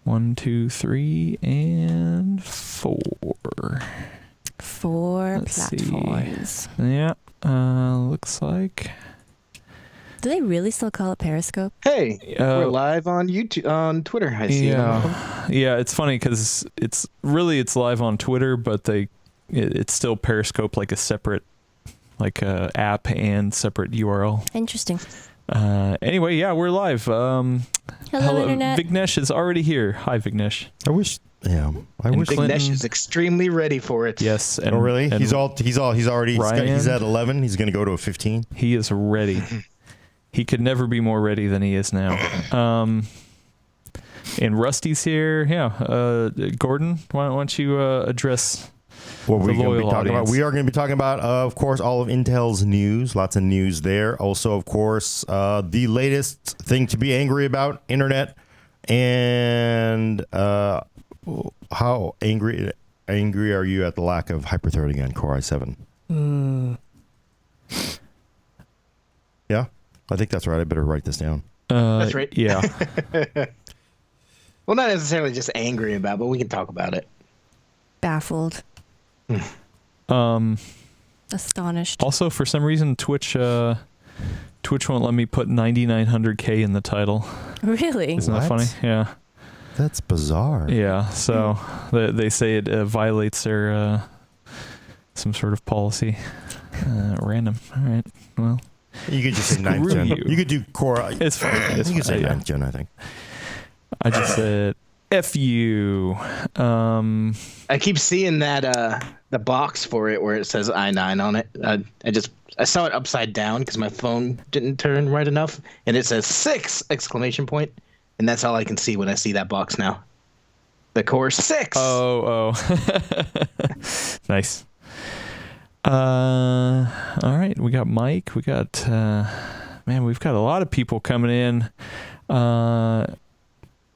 1, 2, 3, and 4. 4 Let's platforms. See. Yeah, looks like. Do they really still call it Periscope? Hey, we're live on YouTube, on Twitter. I see. Yeah. It's funny because it's live on Twitter, but it's still Periscope, like a separate, app and separate URL. Interesting. Anyway, yeah, we're live. Hello, Internet. Vignesh is already here. Hi, Vignesh. I wish Vignesh is extremely ready for it. Yes. And, really? And he's already. He's at 11. He's going to go to a 15. He is ready. He could never be more ready than he is now. And Rusty's here. Yeah. Gordon, why don't you address what we're going to be talking audience about? We are going to be talking about, of course, all of Intel's news. Lots of news there. Also, of course, the latest thing to be angry about, Internet, and how angry are you at the lack of hyperthreading on Core i7? Yeah, I think that's right. I better write this down. That's right. Yeah. Well, not necessarily just angry about, but we can talk about it. Baffled. Astonished. Also, for some reason, Twitch won't let me put 9900K in the title. Really? Isn't that funny? Yeah. That's bizarre. Yeah. So they say it violates their some sort of policy. Random. All right. Well. You could just say 9th gen. You could do Core. It's fine. You could say 9th gen, I think. I just said F you. I keep seeing that the box for it where it says i9 on it. I saw it upside down because my phone didn't turn right enough, and it says 6! And that's all I can see when I see that box now. The Core 6. Oh. Nice. All right, we got Mike. We got we've got a lot of people coming in.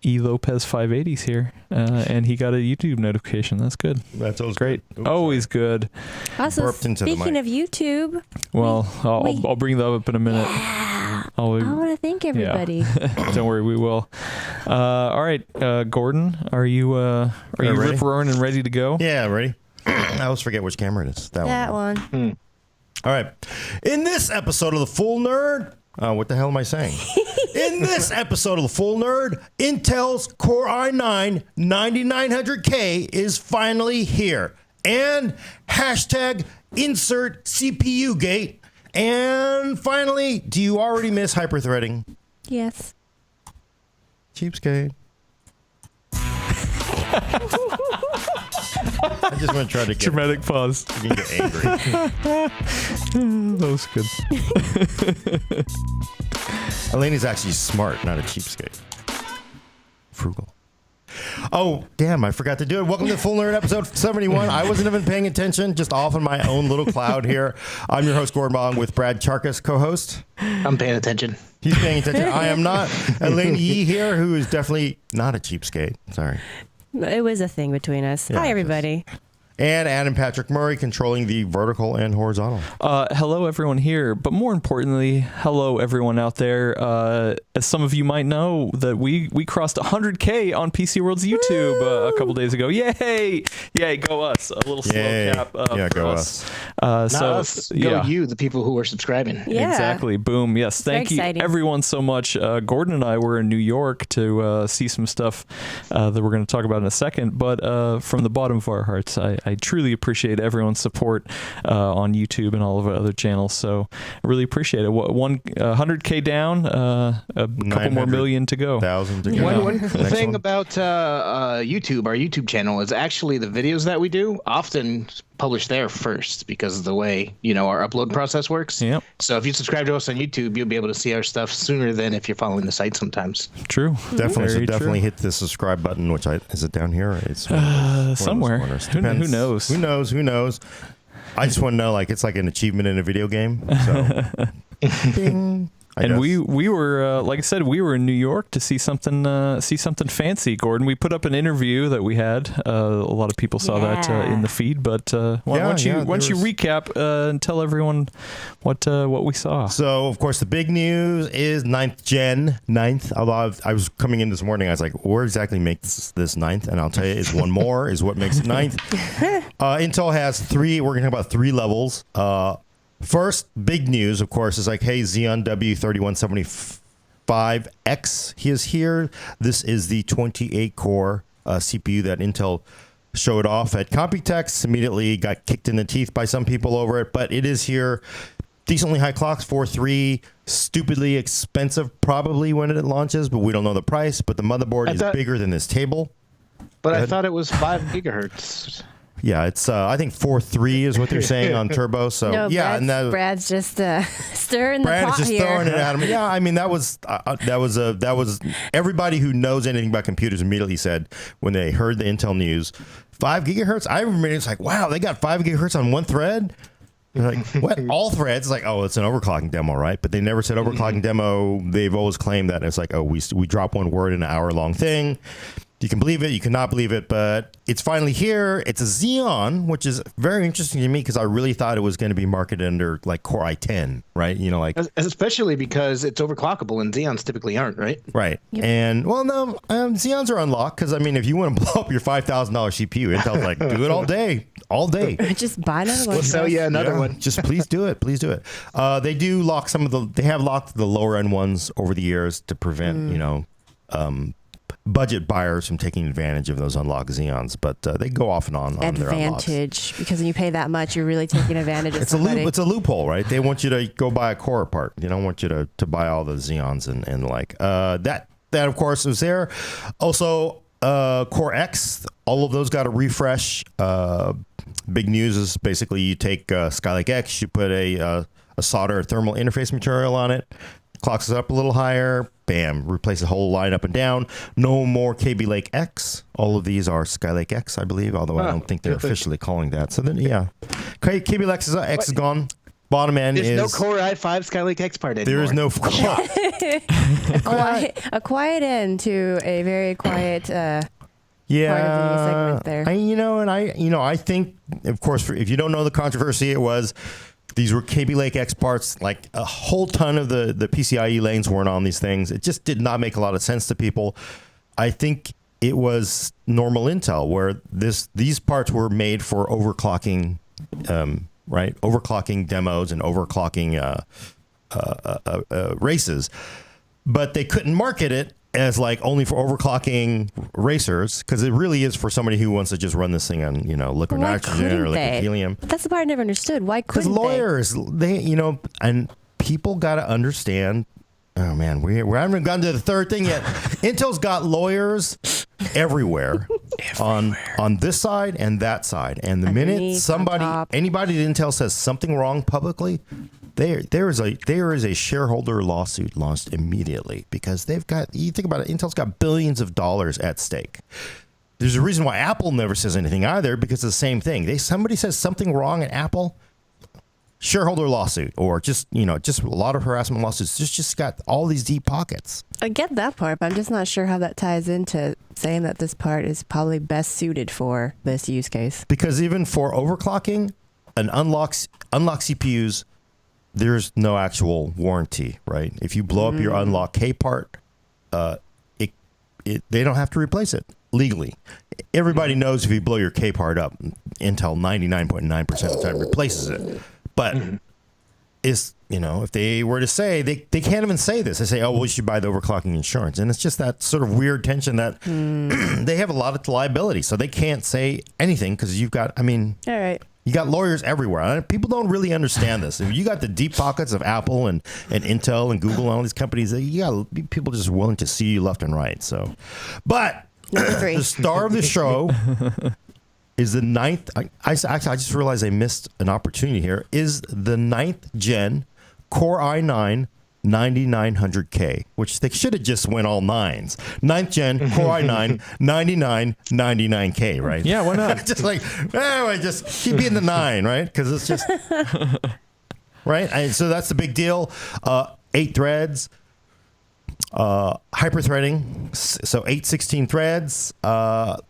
E Lopez 580's here, and he got a YouTube notification. That's good. That's always great. Oops, always good. Also, speaking of YouTube, well, I'll bring that up in a minute. Yeah, I want to thank everybody. Yeah. Don't worry, we will. All right, Gordon, are you rip roaring and ready to go? Yeah, ready. I always forget which camera it is. That one. All right. In this episode of The Full Nerd, what the hell am I saying? In this episode of The Full Nerd, Intel's Core i9-9900K is finally here. And hashtag insert CPU gate. And finally, do you already miss hyperthreading? Yes. Cheapskate. I just want to try to get dramatic pause. You can get angry. That was good. Eleni's actually smart, not a cheapskate. Frugal. Oh, damn, I forgot to do it. Welcome to Full Nerd episode 71. I wasn't even paying attention, just off in my own little cloud here. I'm your host, Gordon Bong, with Brad Charkis, co-host. I'm paying attention. He's paying attention. I am not. Eleni Yee here, who is definitely not a cheapskate. Sorry. It was a thing between us. Yeah, hi, everybody. And Adam Patrick Murray controlling the vertical and horizontal. Hello, everyone here. But more importantly, hello, everyone out there. As some of you might know, that we crossed 100K on PCWorld's YouTube a couple days ago. Yay! Yay, go us. A little slow cap yeah, for go us. Not us. Go you, the people who are subscribing. Yeah. Exactly. Boom. Yes. Thank you, everyone, so much. Gordon and I were in New York to see some stuff that we're going to talk about in a second. But from the bottom of our hearts, I truly appreciate everyone's support on YouTube and all of our other channels. So I really appreciate it. 100K down, a couple more million to go. 1,000 to go. One thing about YouTube, our YouTube channel, is actually the videos that we do often published there first because of the way our upload process works. Yep. So if you subscribe to us on YouTube, you'll be able to see our stuff sooner than if you're following the site sometimes. True. Definitely. So definitely hit the subscribe button, which is it down here? It's somewhere. Who knows? Who knows? I just want to know, it's like an achievement in a video game. So, ding. And we were like I said, we were in New York to see something fancy. Gordon, we put up an interview that we had. A lot of people saw that in the feed. But why don't you recap and tell everyone what we saw? So of course the big news is 9th gen. Although I was coming in this morning, I was like, where exactly makes this 9th? And I'll tell you, is one more is what makes it 9th. Intel has 3. We're gonna talk about 3 levels. First, big news, of course, is like, hey, Xeon W3175X, he is here. This is the 28-core CPU that Intel showed off at Computex. Immediately got kicked in the teeth by some people over it, but it is here. Decently high clocks, 4.3, stupidly expensive probably when it launches, but we don't know the price. But the motherboard is bigger than this table. But I thought it was 5 gigahertz. Yeah, it's I think 4.3 is what they're saying on turbo. So no, yeah, Brad's just stirring the pot here. Brad is just throwing it at him. Yeah, I mean that was everybody who knows anything about computers immediately said when they heard the Intel news, 5 gigahertz. I remember it's like, wow, they got 5 gigahertz on one thread. They're like, what? All threads? It's like, oh, it's an overclocking demo, right? But they never said overclocking demo. They've always claimed that it's like, oh, we drop one word in an hour-long thing. You can believe it, you cannot believe it, but it's finally here. It's a Xeon, which is very interesting to me because I really thought it was going to be marketed under like Core i10, right? You know, like especially because it's overclockable and Xeons typically aren't, right? Right. Yep. And well, no, Xeons are unlocked because I mean, if you want to blow up your $5,000 CPU, Intel's like, do it all day. Just buy another one. We'll sell you another one. Just please do it. Please do it. They do lock they have locked the lower end ones over the years to prevent, budget buyers from taking advantage of those unlocked Xeons, but they go off and on their unlocks. Advantage, because when you pay that much, you're really taking advantage of somebody. It's a loophole, right? They want you to go buy a Core part. They don't want you to buy all the Xeons and like that of course is there. Also, Core X, all of those got a refresh. Big news is basically you take Skylake X, you put a solder thermal interface material on it, clocks it up a little higher, bam, replace the whole line up and down. No more Kaby Lake X. All of these are Skylake X, I believe, although I don't think they're officially calling that. So then, yeah. Kaby Lake X is gone. Bottom end There's no Core i5 Skylake X part anymore. There is no... a quiet end to a very quiet... part of the segment there. I think, of course, if you don't know the controversy, it was... These were Kaby Lake X parts, like a whole ton of the PCIe lanes weren't on these things. It just did not make a lot of sense to people. I think it was normal Intel where these parts were made for overclocking, right? Overclocking demos and overclocking races. But they couldn't market it as like only for overclocking racers, because it really is for somebody who wants to just run this thing on liquid nitrogen or liquid helium. That's the part I never understood. Why couldn't they? Because lawyers, and people got to understand. Oh man, we haven't gotten to the third thing yet. Intel's got lawyers everywhere. on this side and that side, and the minute anybody at Intel says something wrong publicly, there is a shareholder lawsuit launched immediately, because you think about it, Intel's got billions of dollars at stake. There's a reason why Apple never says anything either, because it's the same thing. Somebody says something wrong at Apple, shareholder lawsuit, or just a lot of harassment lawsuits. Just got all these deep pockets. I get that part, but I'm just not sure how that ties into saying that this part is probably best suited for this use case. Because even for overclocking and unlocked CPUs, there's no actual warranty, right? If you blow up your unlock K part, they don't have to replace it legally. Everybody knows if you blow your K part up, Intel 99.9% of the time replaces it. But if they were to say, they can't even say this. They say, oh, well, we should buy the overclocking insurance. And it's just that sort of weird tension that they have a lot of liability. So they can't say anything because you've got, all right. You got lawyers everywhere. People don't really understand this. You got the deep pockets of Apple and Intel and Google and all these companies. You got people just willing to see you left and right. So, but the star of the show is the 9th. I just realized I missed an opportunity here. Is the 9th gen Core i9-9900K, which they should have just went all 9s. 9th gen Core i9-9999K, right? Yeah, why not? Just like, just keep being the 9, right? Because it's just right. So that's the big deal. 8 threads, hyperthreading, so 816 threads. Of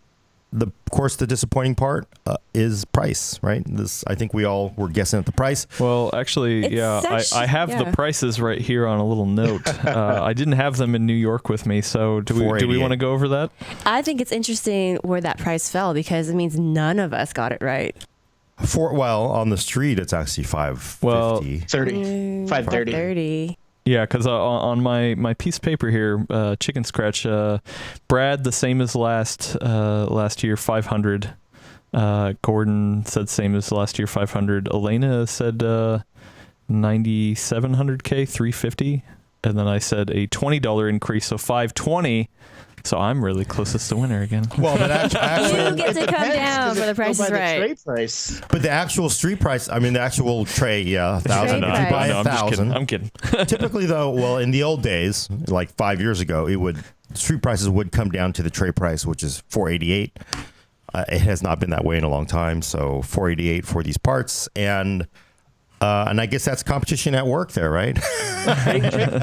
course, the disappointing part is price, right? I think we all were guessing at the price. Well, actually, I have the prices right here on a little note. I didn't have them in New York with me, so do we want to go over that? I think it's interesting where that price fell because it means none of us got it right. On the street, it's actually $550. Well, 530. Yeah, because on my piece of paper here, Chicken Scratch, Brad, the same as last year, 500. Gordon said same as last year, 500. Elena said 9,700K, 350. And then I said a $20 increase, so 520. So I'm really closest to winner again. Well, but actually, you get to come down for the price is right. Trade price. But the actual street price, I mean, the actual tray, 1,000. If you buy 1,000, I'm kidding. Typically, though, well, in the old days, like 5 years ago, street prices would come down to the tray price, which is $488. It has not been that way in a long time, so $488 for these parts, and I guess that's competition at work there, right?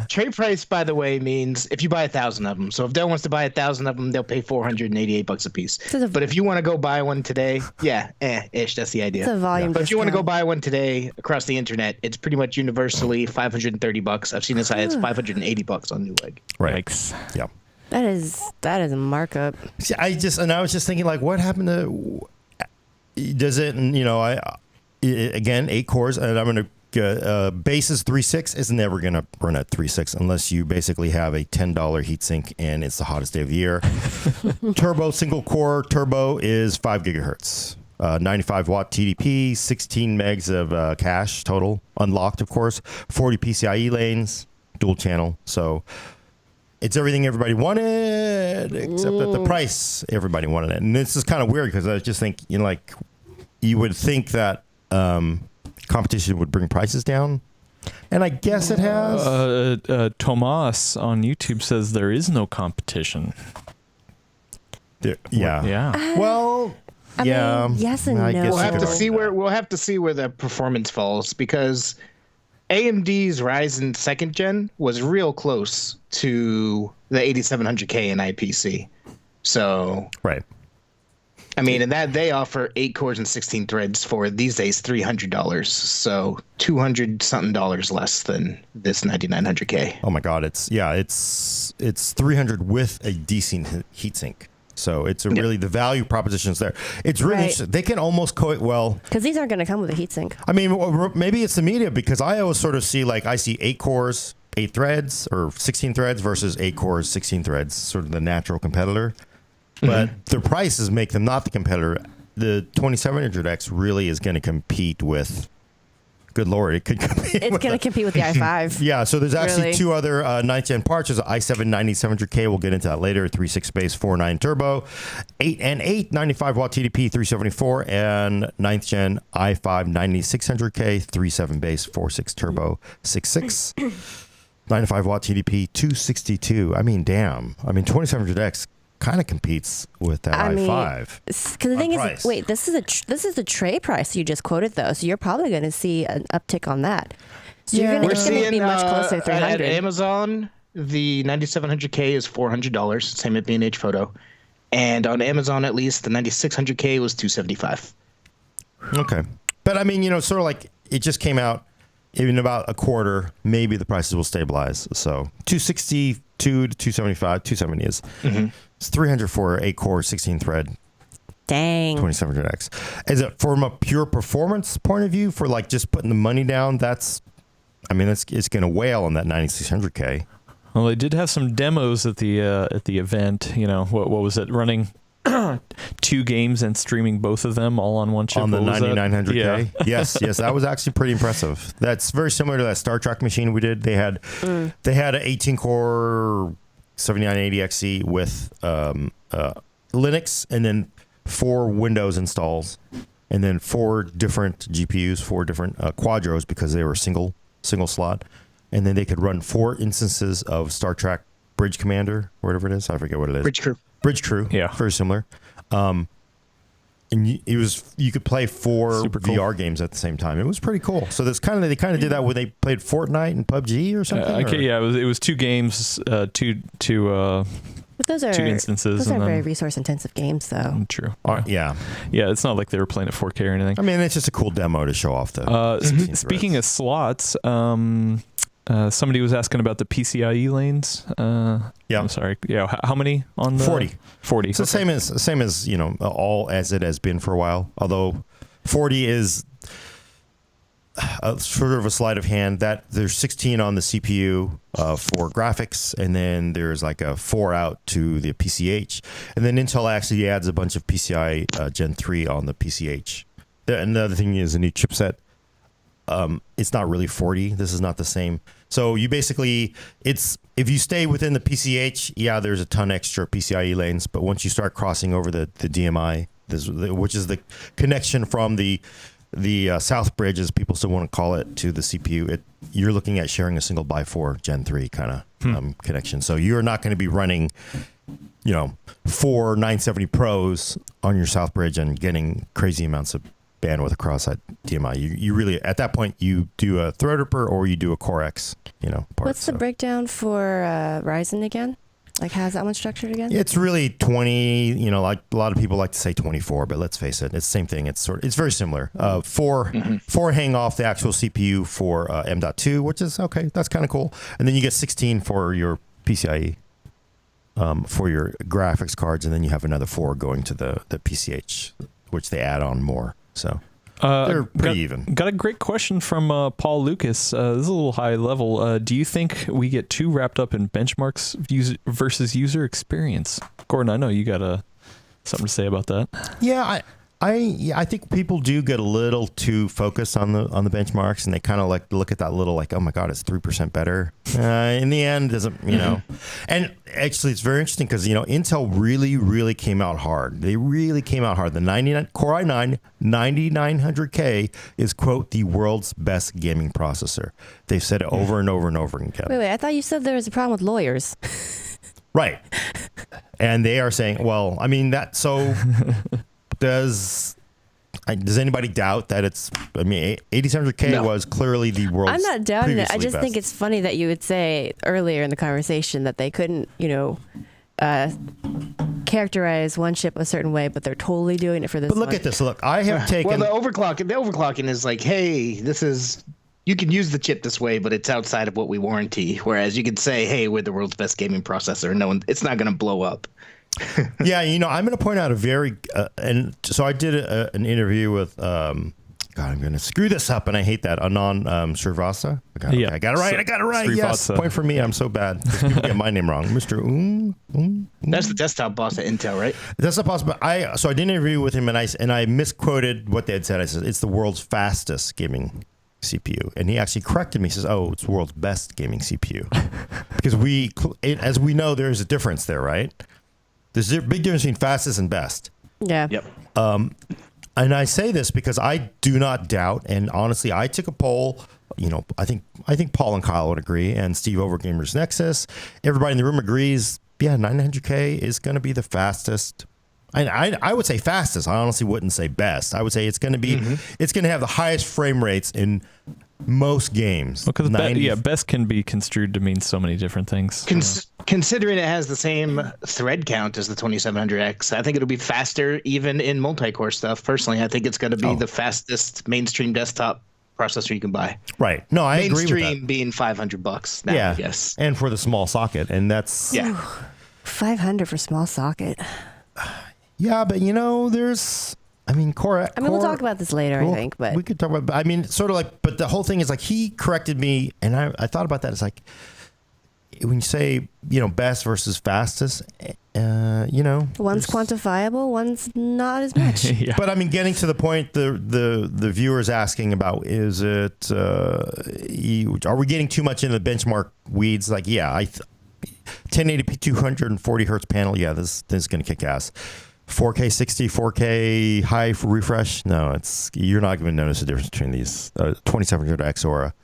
Trade price, by the way, means if you buy 1,000 of them. So if Dell wants to buy 1,000 of them, they'll pay $488 a piece. But if you want to go buy one today, ish, that's the idea. It's a volume. But if you want to go buy one today across the internet, it's pretty much universally $530. I've seen as high as $580 on Newegg. Right. Yikes. Yeah. That is a markup. See, I was just thinking, like, what happened to? Does it? Again, 8 cores, and I'm going to base is 3.6 is never going to run at 3.6 unless you basically have a $10 heatsink and it's the hottest day of the year. Turbo, single core turbo is 5 gigahertz, 95 watt TDP, 16 megs of cache total, unlocked, of course, 40 PCIe lanes, dual channel. So it's everything everybody wanted, except at the price everybody wanted it. And this is kind of weird because I just think, you would think that competition would bring prices down, and I guess it has. Tomas on YouTube says there is no competition. Yeah. Well, I mean, yes and no. We'll have to see where the performance falls, because AMD's Ryzen 2nd Gen was real close to the 8700K in IPC. So right. I mean, and that they offer 8 cores and 16 threads for these days $300, so $200 something less than this 9900K. Oh my God, it's $300 with a decent heatsink. So it's really the value proposition's there. It's really interesting. They can almost because these aren't going to come with a heatsink. I mean, maybe it's the media, because I always sort of see, like, I see 8 cores, 8 threads, or 16 threads versus 8 cores, 16 threads, sort of the natural competitor. But their prices make them not the competitor. The 2700X really is going to compete with. Good Lord, it could compete. It's going to compete with the i5. Yeah, so there's actually 2 other 9th gen parts. There's an i7-9700K. We'll get into that later. 3.6 base, 4.9 turbo, 8 95 watt TDP, 374, and 9th gen i5-9600K, 3.7 base, 4.6 turbo, 6.6, 95 watt TDP, 262. I mean, damn. I mean, 2700X kind of competes with that i5. Because the thing is, wait, this is the tray price you just quoted, though, so you're probably going to see an uptick on that. So it's going to be much closer to 300. At Amazon, the 9700K is $400, same at B&H Photo, and on Amazon at least the 9600K was $275. Okay, but I mean, sort of like it just came out. In about a quarter, maybe the prices will stabilize. So 262 to 275, 270 is. It's 300 for 8 core, 16 thread. Dang. 2700X. Is it from a pure performance point of view, for like just putting the money down? It's going to wail on that 9600K. Well, they did have some demos at the event. What was it, running 2 games and streaming both of them all on one chip on the 9900K. Yeah. yes, that was actually pretty impressive. That's very similar to that Star Trek machine we did. They had an 18 core 7980XE with Linux, and then 4 Windows installs, and then 4 different GPUs, 4 different Quadros, because they were single slot, and then they could run 4 instances of Star Trek Bridge Commander, or whatever it is. I forget what it is. Bridge Crew. Bridge Crew, yeah, very similar. And you could play 4 Super cool. VR games at the same time. It was pretty cool. So they kind of did that when they played Fortnite and PUBG or something. Yeah, it was 2 games, two But those are 2 instances. Those are very resource intensive games, though. True. Yeah. Yeah, it's not like they were playing at 4K or anything. I mean, it's just a cool demo to show off the. Speaking of slots, somebody was asking about the PCIe lanes. Yeah. I'm sorry. Yeah. How many on the 40? 40. It's the same as all as it has been for a while. Although 40 is sort of a sleight of hand. That there's 16 on the CPU for graphics, and then there's like a 4 out to the PCH, and then Intel actually adds a bunch of PCI Gen 3 on the PCH. Another thing is a new chipset. It's not really 40. This is not the same. So you basically, if you stay within the PCH, yeah, there's a ton extra PCIe lanes. But once you start crossing over the DMI, which is the connection from the South Bridge, as people still want to call it, to the CPU, you're looking at sharing a single by 4 Gen 3 kind of connection. So you're not going to be running, 4 970 Pros on your South Bridge and getting crazy amounts of bandwidth across that DMI. You really, at that point, you do a Threadripper or you do a Core X, part. What's the breakdown for Ryzen again? Like, how's that one structured again? It's really 20, like a lot of people like to say 24, but let's face it, it's the same thing. It's very similar. 4 hang off the actual CPU for M.2, which is okay. That's kind of cool. And then you get 16 for your PCIe, for your graphics cards, and then you have another 4 going to the PCH, which they add on more. So they're pretty even. Got a great question from Paul Lucas. This is a little high level. Do you think we get too wrapped up in benchmarks versus user experience? Gordon, I know you got something to say about that. Yeah, I think people do get a little too focused on the benchmarks, and they kind of like look at that little oh my god, it's 3% better. In the end, doesn't And actually, it's very interesting because Intel really came out hard. They really came out hard. The Core i9-9900K is quote the world's best gaming processor. They've said it over and over and over again. Wait, I thought you said there was a problem with lawyers. Right, and they are saying, well, I mean that so. Does anybody doubt that it's? I mean, 8700K was clearly the world's. I'm not doubting it. I just best. think it's funny that you would say earlier in the conversation that they couldn't, characterize one chip a certain way, but they're totally doing it for this. But look at this. Look, I have taken. Well, the overclocking is like, hey, this is. You can use the chip this way, but it's outside of what we warranty. Whereas you could say, hey, we're the world's best gaming processor. It's not going to blow up. Yeah, I'm going to point out a very and so I did an interview with God, I'm going to screw this up, and I hate that. Anand Srivastava. I got it right. I got it right. Yes, point for me. I'm so bad. People get my name wrong, Mr. That's the desktop boss at Intel, right? That's not possible. I did an interview with him, and I misquoted what they had said. I said it's the world's fastest gaming CPU, and he actually corrected me. He says, "Oh, it's the world's best gaming CPU," because as we know, there's a difference there, right? There's a big difference between fastest and best. Yeah. Yep. And I say this because I do not doubt, and honestly, I took a poll. I think Paul and Kyle would agree, and Steve over Gamers Nexus. Everybody in the room agrees. Yeah, 900K is going to be the fastest. I would say fastest. I honestly wouldn't say best. I would say it's going to be. It's going to have the highest frame rates in most games. Because best can be construed to mean so many different things. Considering it has the same thread count as the 2700X, I think it'll be faster even in multi-core stuff. Personally, I think it's going to be the fastest mainstream desktop processor you can buy. Right. No, I agree with that. Mainstream being $500 now, I guess. And for the small socket, and that's $500 for small socket. Yeah, but there's. Core. We'll talk about this later, I think. But we could talk about. Sort of like. But the whole thing is like he corrected me, and I thought about that. It's like when you say best versus fastest, one's quantifiable, one's not as much. Yeah. But getting to the point, the viewers asking about is it? Are we getting too much into the benchmark weeds? Like, 1080p 240 hertz panel. Yeah, this is going to kick ass. 4K 60, 4K high for refresh. No, you're not going to notice the difference between these 2700X or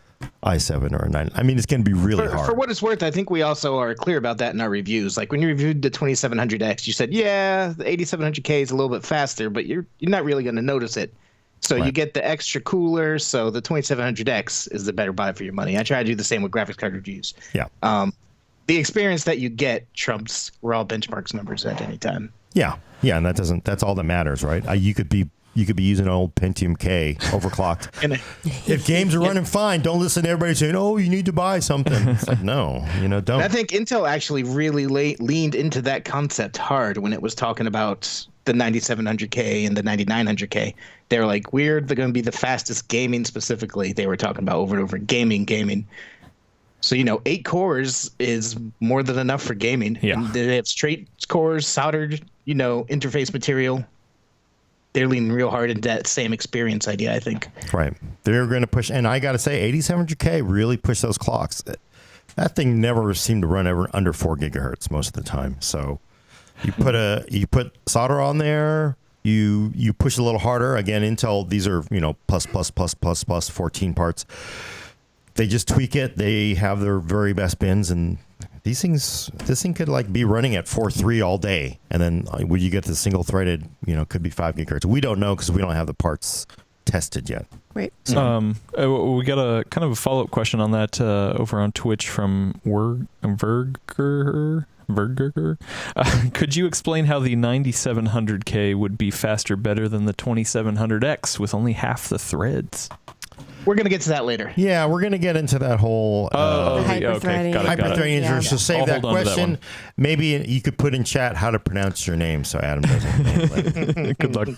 i7 or a 9. I mean, it's going to be really hard. For what it's worth, I think we also are clear about that in our reviews. Like when you reviewed the 2700X, you said, yeah, the 8700K is a little bit faster, but you're not really going to notice it. So you get the extra cooler. So the 2700X is the better buy for your money. I try to do the same with graphics card reviews. Yeah. The experience that you get trumps raw benchmarks numbers at any time. Yeah. Yeah. And that's all that matters, right? You could be using an old Pentium K overclocked. If games are running fine, don't listen to everybody saying, "Oh, you need to buy something." It's like, no, don't. And I think Intel actually really leaned into that concept hard when it was talking about the 9700K and the 9900K. They were like, they're going to be the fastest gaming specifically. They were talking about over and over gaming. So, 8 cores is more than enough for gaming. Yeah. And they have straight cores, soldered, interface material. They're leaning real hard into that same experience idea, I think. Right. They're going to push, and I got to say, 8700K really pushed those clocks. That thing never seemed to run ever under 4 gigahertz most of the time. So you put solder on there, you push a little harder. Again, Intel, these are, plus 14 parts. They just tweak it. They have their very best bins, and this thing could be running at 4.3 all day, and then when you get the single threaded, could be 5 gigahertz. We don't know because we don't have the parts tested yet. Right. So. We got a kind of a follow up question on that over on Twitch from Verger. Could you explain how the 9700K would be faster, better than the 2700X with only half the threads? We're going to get to that later. Yeah, we're going to get into that whole hyperthreading. Hyperthreading. Yeah. So save that question. Maybe you could put in chat how to pronounce your name so Adam doesn't. Good luck.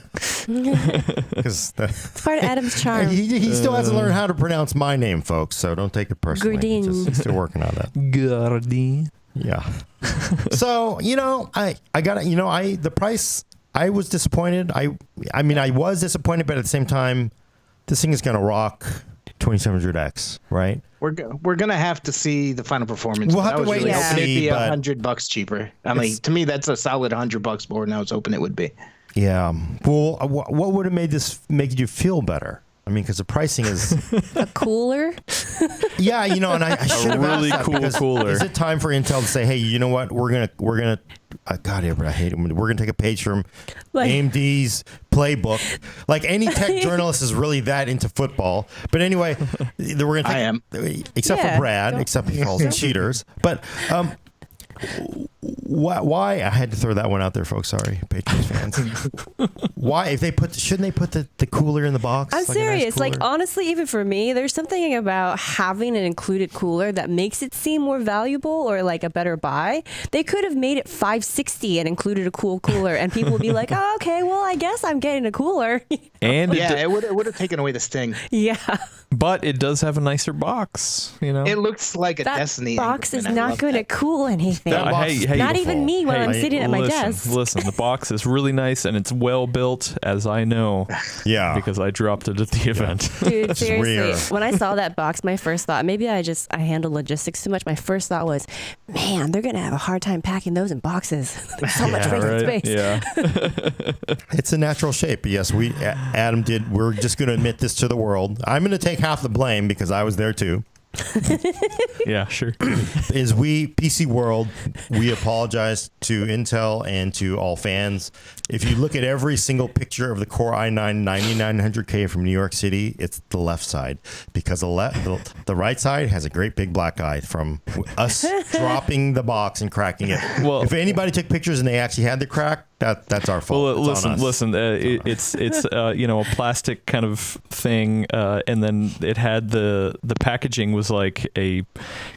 Because it's part of Adam's charm. He still hasn't learned how to pronounce my name, folks. So don't take it personally. Gurdine. He's still working on that. Gurdine. Yeah. So I got the price. I was disappointed. I was disappointed, but at the same time, this thing is going to rock 2700X, right? We're gonna have to see the final performance. We'll have to wait and see. It'd be $100 cheaper. I mean, to me, that's a solid $100 more than I was hoping it would be. Yeah. Well, what would have make you feel better? I mean, because the pricing is a cooler. Yeah, and I should have really asked cool that cooler. Is it time for Intel to say, hey, you know what? We're gonna. God, I hate it. We're gonna take a page from AMD's playbook. Like any tech journalist is really that into football. But anyway, we're gonna. I am. Except for Brad, except he calls them cheaters. But why? I had to throw that one out there, folks. Sorry, Patriots fans. Why? Shouldn't they put the cooler in the box? I'm serious. Nice Honestly, even for me, there's something about having an included cooler that makes it seem more valuable or like a better buy. They could have made it $560 and included a cool cooler, and people would be like, "Oh, okay, well, I guess I'm getting a cooler." And it would have taken away the sting. Yeah. But it does have a nicer box, It looks like a that Destiny. Box is not going to cool anything. Not even me while I'm sitting at my desk. Listen, the box is really nice and it's well built, as I know. Yeah. Because I dropped it at the event. Dude, seriously. When I saw that box, my first thought, maybe I handle logistics too much. My first thought was, man, they're going to have a hard time packing those in boxes. There's so much space. Yeah. It's a natural shape. Yes, Adam did. We're just going to admit this to the world. I'm going to take half the blame because I was there too. Yeah, sure. PCWorld, we apologize to Intel and to all fans. If you look at every single picture of the Core i9-9900K from New York City, it's the left side because the right side has a great big black eye from us dropping the box and cracking it. Well, if anybody took pictures and they actually had the crack, that's our fault. Well, listen. It's a plastic kind of thing, and then it had the packaging was like a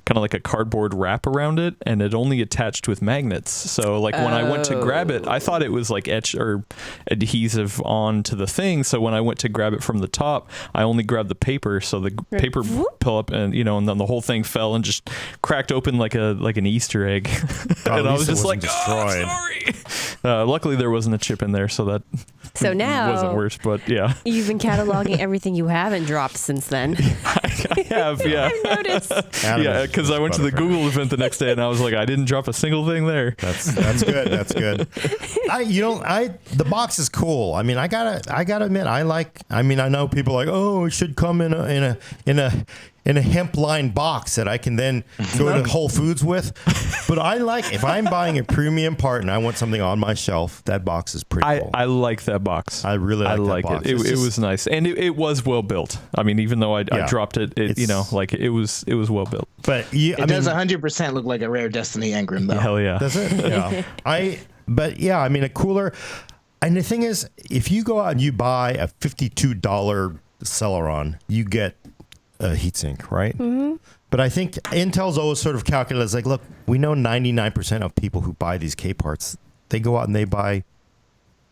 kind of like a cardboard wrap around it, and it only attached with magnets. So when I went to grab it, I thought it was like etch or adhesive onto the thing. So when I went to grab it from the top, I only grabbed the paper. So the paper fell up, and and then the whole thing fell and just cracked open like an Easter egg. And I was just like, destroyed. Oh, sorry. Luckily, there wasn't a chip in there, so that now wasn't worse. But yeah, you've been cataloging everything you haven't dropped since then. I have, yeah. I've noticed. Yeah, because I went to the Google event the next day and I was like, I didn't drop a single thing there. That's good. That's good. The box is cool. I mean, I gotta admit, I know people are like, oh, it should come in a hemp lined box that I can then go to Whole Foods with. But if I'm buying a premium part and I want something on my shelf, that box is pretty cool. I like that box. I really like that box. It was nice, and it was well built. I mean, even though I dropped it, it was well built. But it does 100% look like a rare Destiny Engram, though. Hell yeah, does it? Yeah. I mean, a cooler. And the thing is, if you go out and you buy a $52 Celeron, you get a heatsink, right? Mm-hmm. But I think Intel's always sort of calculates like, look, we know 99% of people who buy these K parts, they go out and they buy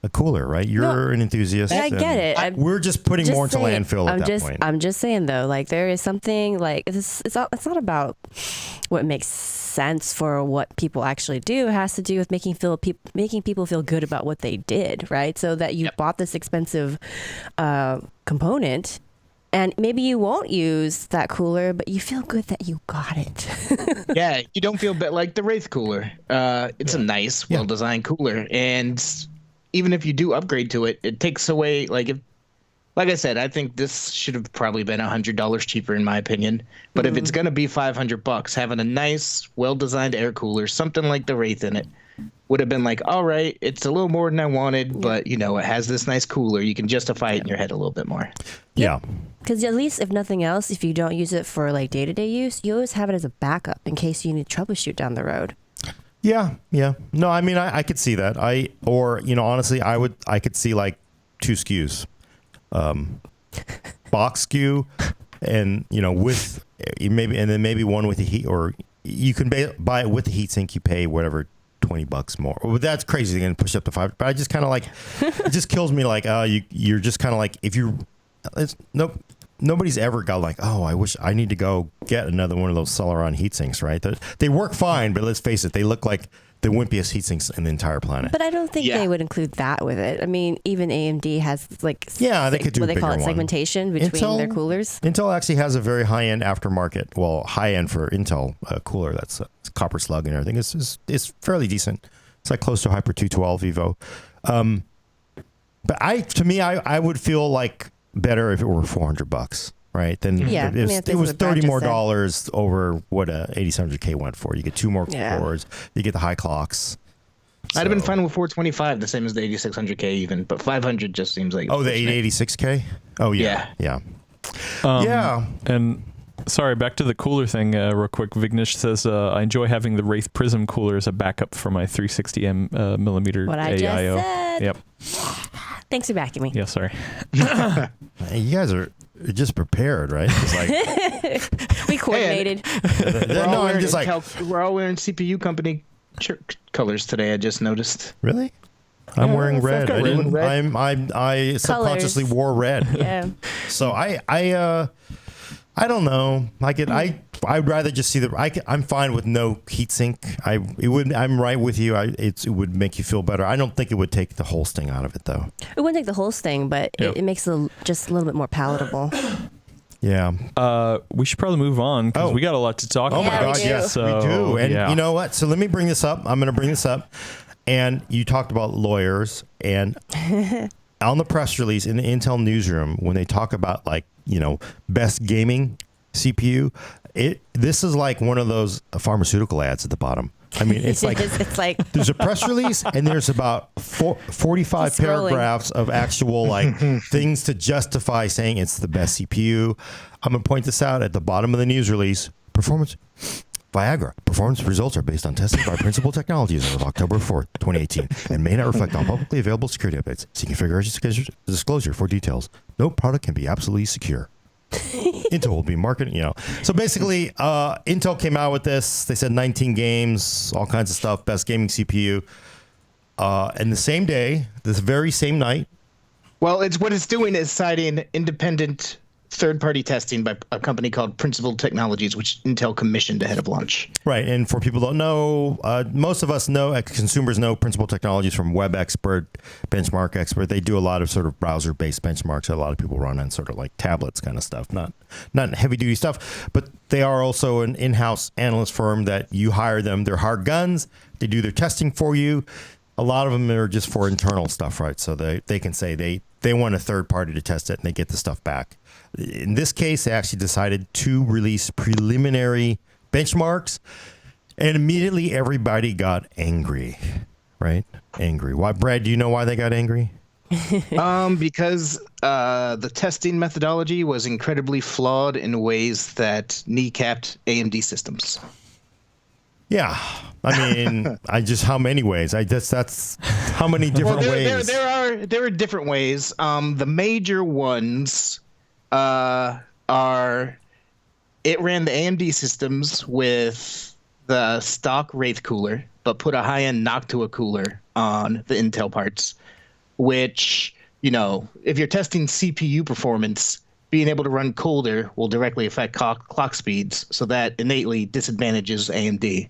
a cooler, right? You're an enthusiast. I get it. We're just putting more into landfill at that point. I'm just saying though, like there is something like it's not about what makes sense for what people actually do. It has to do with making people feel good about what they did, right? So that you bought this expensive component. And maybe you won't use that cooler, but you feel good that you got it. Yeah, you don't feel bad. Like the Wraith cooler. It's a nice, well-designed cooler. And even if you do upgrade to it, it takes away, like I said, I think this should have probably been $100 cheaper in my opinion. But if it's going to be $500, having a nice, well-designed air cooler, something like the Wraith in it, would have been like, all right, it's a little more than I wanted, but it has this nice cooler. You can justify it in your head a little bit more. Yeah. Because at least, if nothing else, if you don't use it for like day-to-day use, you always have it as a backup in case you need to troubleshoot down the road. Yeah. No, I mean, I could see that. Honestly, I could see like 2 SKUs. Box SKU and, with maybe one with the heat, or you can buy it with the heatsink, you pay whatever, $20 more. Well, that's crazy. They're going to push up to $5. But I just kind of like, it just kills me. Like, you're just kind of like, nobody's ever got like, oh, I wish I need to go get another one of those Celeron heatsinks, right? They work fine, but let's face it, they look like the wimpiest heatsinks in the entire planet. But I don't think they would include that with it. I mean, even AMD has like they could do what they call it, segmentation between their coolers. Intel actually has a very high-end aftermarket, high-end for Intel cooler that's copper slug and everything. It's fairly decent. It's like close to Hyper 212 Evo. But I would feel like better if it were $400, right? Then it was $30 more dollars over what a 8700K went for. You get 2 more cores, you get the high clocks. I'd have been fine with 425, the same as the 8600K even, but 500 just seems like... Oh, the 886K? Oh, yeah. And sorry, back to the cooler thing real quick. Vignesh says, I enjoy having the Wraith Prism cooler as a backup for my 360 millimeter what AIO. I just said. Yep. Thanks for backing me. Yeah, sorry. You guys are just prepared, right? It's like, we coordinated. We're all wearing CPU company colors today, I just noticed. Really? I'm wearing red. I subconsciously wore red. Yeah. So I don't know. I'd rather just see I'm fine with no heatsink. I'm right with you. It would make you feel better. I don't think it would take the whole sting out of it, though. It wouldn't take the whole sting, but it makes it just a little bit more palatable. Yeah. We should probably move on because we got a lot to talk about. Oh my God, yes, we do. And you know what? So let me bring this up. I'm going to bring this up. And you talked about lawyers, and on the press release in the Intel newsroom, when they talk about best gaming CPU, this is like one of those pharmaceutical ads at the bottom. I mean, it's like there's a press release and there's about 45 paragraphs of actual things to justify saying it's the best CPU. I'm going to point this out at the bottom of the news release. Viagra performance results are based on testing by Principal Technologies as of October 4th, 2018, and may not reflect on publicly available security updates. See configuration disclosure for details. No product can be absolutely secure. Intel will be marketing, So basically, Intel came out with this. They said 19 games, all kinds of stuff, best gaming CPU. And the same day, this very same night. Well, what it's doing is citing independent third-party testing by a company called Principled Technologies, which Intel commissioned ahead of launch. Right, and for people who don't know, most of us know, consumers know Principled Technologies from Web Expert, Benchmark Expert. They do a lot of sort of browser-based benchmarks that a lot of people run on sort of like tablets kind of stuff, not heavy-duty stuff. But they are also an in-house analyst firm that you hire them. They're hard guns. They do their testing for you. A lot of them are just for internal stuff, right? So they can say they want a third party to test it and they get the stuff back. In this case, they actually decided to release preliminary benchmarks, and immediately everybody got angry, right? Angry. Why, Brad, do you know why they got angry? Because the testing methodology was incredibly flawed in ways that kneecapped AMD systems. Yeah. I mean, how many ways? That's how many different ways? There are different ways. The major ones are it ran the AMD systems with the stock Wraith cooler, but put a high-end Noctua cooler on the Intel parts, which, if you're testing CPU performance, being able to run colder will directly affect clock speeds, so that innately disadvantages AMD.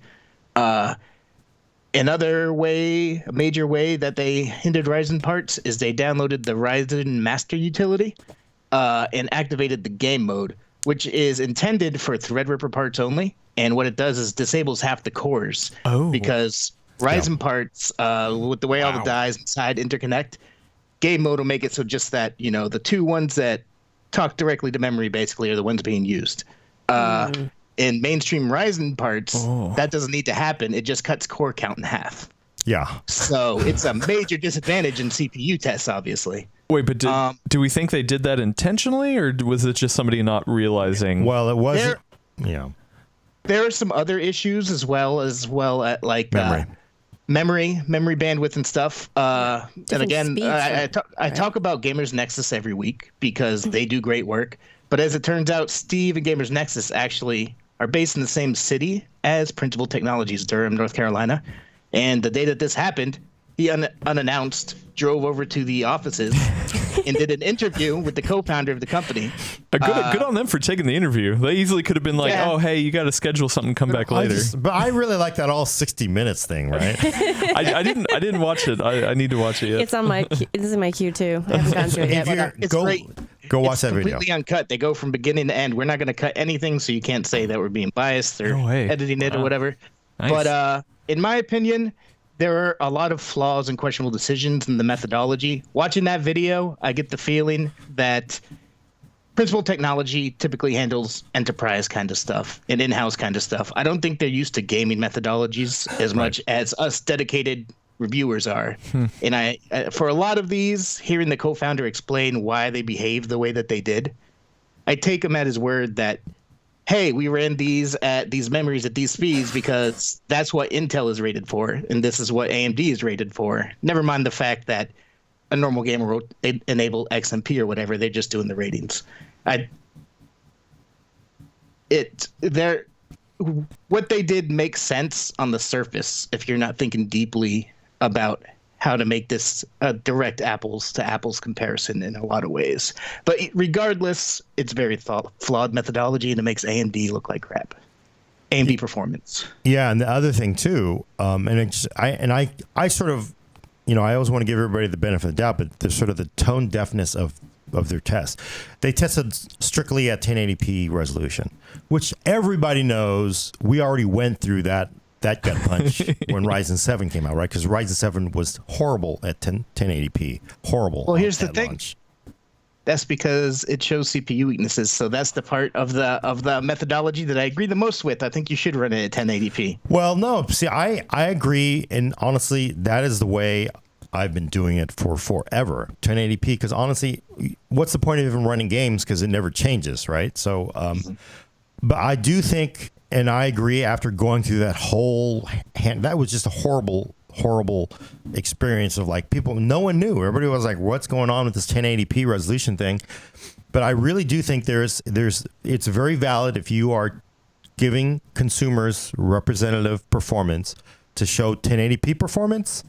Another way, a major way that they hindered Ryzen parts is they downloaded the Ryzen Master utility and activated the game mode, which is intended for Threadripper parts only. And what it does is disables half the cores because Ryzen parts, with the way all the dies inside interconnect, game mode will make it so just that, the two ones that talk directly to memory basically are the ones being used. In mainstream Ryzen parts, that doesn't need to happen. It just cuts core count in half. Yeah. So it's a major disadvantage in CPU tests, obviously. Wait, but do we think they did that intentionally, or was it just somebody not realizing? Well, it wasn't. There are some other issues as well at like memory bandwidth and stuff. And again, I talk about Gamers Nexus every week because they do great work. But as it turns out, Steve and Gamers Nexus actually are based in the same city as Principled Technologies, Durham, North Carolina. And the day that this happened, he unannounced drove over to the offices and did an interview with the co-founder of the company. Good on them for taking the interview. They easily could have been like, "Oh, hey, you got to schedule something, come back later." But I really like that all 60 minutes thing, right? I didn't watch it. I need to watch it yet. It's on my this is my queue too. I haven't gone through it yet. It's great. Go watch that video. It's completely uncut. They go from beginning to end. We're not going to cut anything, so you can't say that we're being biased or editing it or whatever. Nice. But in my opinion, there are a lot of flaws and questionable decisions in the methodology. Watching that video, I get the feeling that Principled Technology typically handles enterprise kind of stuff and in-house kind of stuff. I don't think they're used to gaming methodologies as much as us dedicated reviewers are. And I for a lot of these, hearing the co-founder explain why they behaved the way that they did, I take him at his word that, hey, we ran these at these memories at these speeds because that's what Intel is rated for, and this is what AMD is rated for. Never mind the fact that a normal gamer will enable XMP or whatever. They're just doing the ratings. What they did makes sense on the surface if you're not thinking deeply about how to make this a direct apples to apples comparison in a lot of ways. But regardless, it's very flawed methodology, and it makes AMD look like crap. AMD performance. Yeah, and the other thing too, I sort of, I always want to give everybody the benefit of the doubt, but there's sort of the tone deafness of their test. They tested strictly at 1080p resolution, which everybody knows. We already went through that gut punch when Ryzen 7 came out, right? Because Ryzen 7 was horrible at 1080p. Horrible. Well, here's the thing. That's because it shows CPU weaknesses. So that's the part of the methodology that I agree the most with. I think you should run it at 1080p. Well, no. See, I agree. And honestly, that is the way I've been doing it for forever. 1080p. Because honestly, what's the point of even running games? Because it never changes, right? So, but I do think, and I agree, after going through that whole that was just a horrible experience of like people, no one knew. Everybody was like, what's going on with this 1080p resolution thing? But I really do think it's very valid if you are giving consumers representative performance to show 1080p performance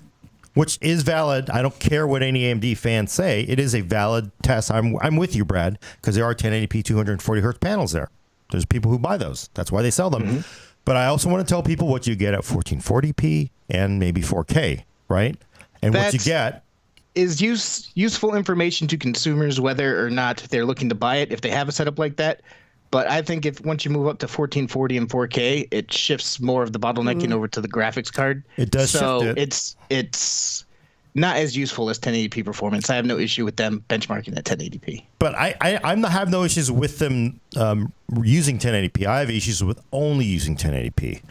which is valid. I don't care what any AMD fans say. It is a valid test. I'm with you, Brad, because there are 1080p 240 hertz panels there. There's people who buy those. That's why they sell them. Mm-hmm. But I also want to tell people what you get at 1440p and maybe 4K, right? And what you get is useful information to consumers, whether or not they're looking to buy it, if they have a setup like that. But I think once you move up to 1440 and 4K, it shifts more of the bottlenecking over to the graphics card. It does shift it. So it's not as useful as 1080p performance. I have no issue with them benchmarking at 1080p. But I have no issues with them using 1080p. I have issues with only using 1080p.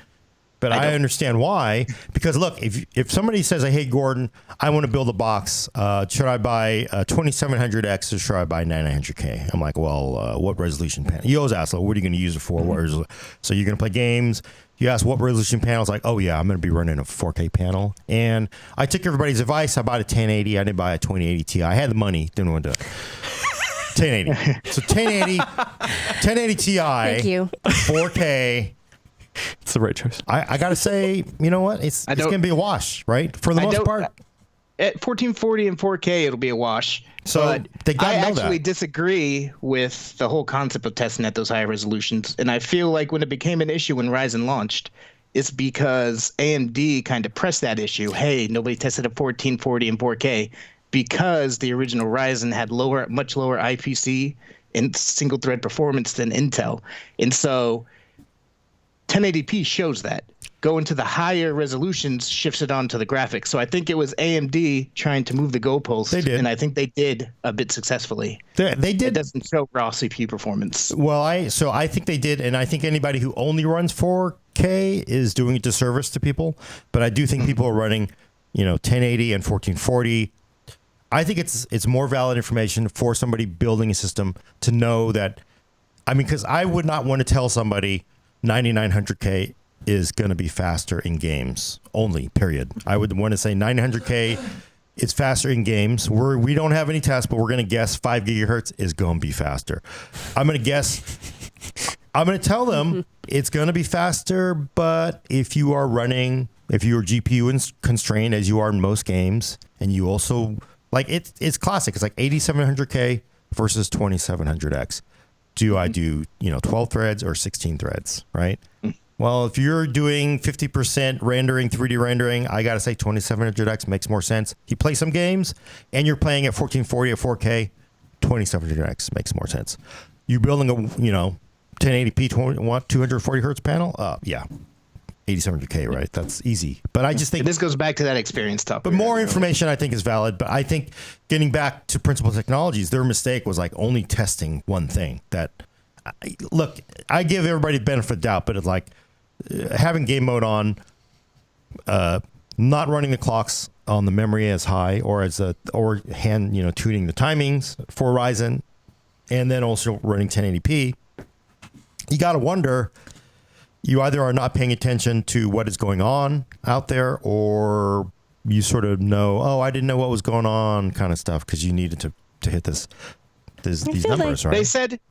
But I understand why. Because look, if somebody says, "Hey Gordon, I want to build a box. Should I buy 2700X or should I buy 9900K?" I'm like, "Well, what resolution panel?" You always ask, like, "What are you going to use it for?" Mm-hmm. So you're going to play games. You ask what resolution panel. It's like, "Oh yeah, I'm going to be running a 4K panel." And I took everybody's advice. I bought a 1080. I didn't buy a 2080 Ti. I had the money. Didn't want to do it. 1080. So 1080 Ti. Thank you. 4K. It's the right choice. I got to say, you know what? It's going to be a wash, right? For the most part. At 1440 and 4K, it'll be a wash. So but they got I actually disagree with the whole concept of testing at those higher resolutions. And I feel like when it became an issue when Ryzen launched, it's because AMD kind of pressed that issue. Hey, nobody tested at 1440 and 4K because the original Ryzen had much lower IPC and single thread performance than Intel. And so 1080p shows that. Going to the higher resolutions shifts it onto the graphics. So I think it was AMD trying to move the goalposts. They did. And I think they did a bit successfully. They did. It doesn't show raw CPU performance. Well, I think they did. And I think anybody who only runs 4K is doing a disservice to people. But I do think people are running, 1080 and 1440. I think it's more valid information for somebody building a system to know that. I mean, because I would not want to tell somebody 9900K is going to be faster in games only, period. I would want to say 900K is faster in games. We don't have any tests, but we're going to guess 5 gigahertz is going to be faster. I'm going to tell them it's going to be faster, but if you are GPU constrained, as you are in most games, and you also, like, it's classic. It's like 8700K versus 2700X. Do I do 12 threads or 16 threads, right? Well, if you're doing 50% rendering, 3D rendering, I got to say 2700X makes more sense. You play some games and you're playing at 1440 or 4K, 2700X makes more sense. You building a 1080p 240 hertz panel? Yeah. 8700K, right? That's easy. But I just think this goes back to that experience topic. But more information I think is valid. But I think getting back to Principal Technologies, their mistake was like only testing one thing. Look, I give everybody the benefit of the doubt, but it's like having game mode on, not running the clocks on the memory as high or hand tuning the timings for Ryzen, and then also running 1080p. You got to wonder. You either are not paying attention to what is going on out there, or you sort of know, I didn't know what was going on, kind of stuff, because you needed to hit these numbers, right? They said,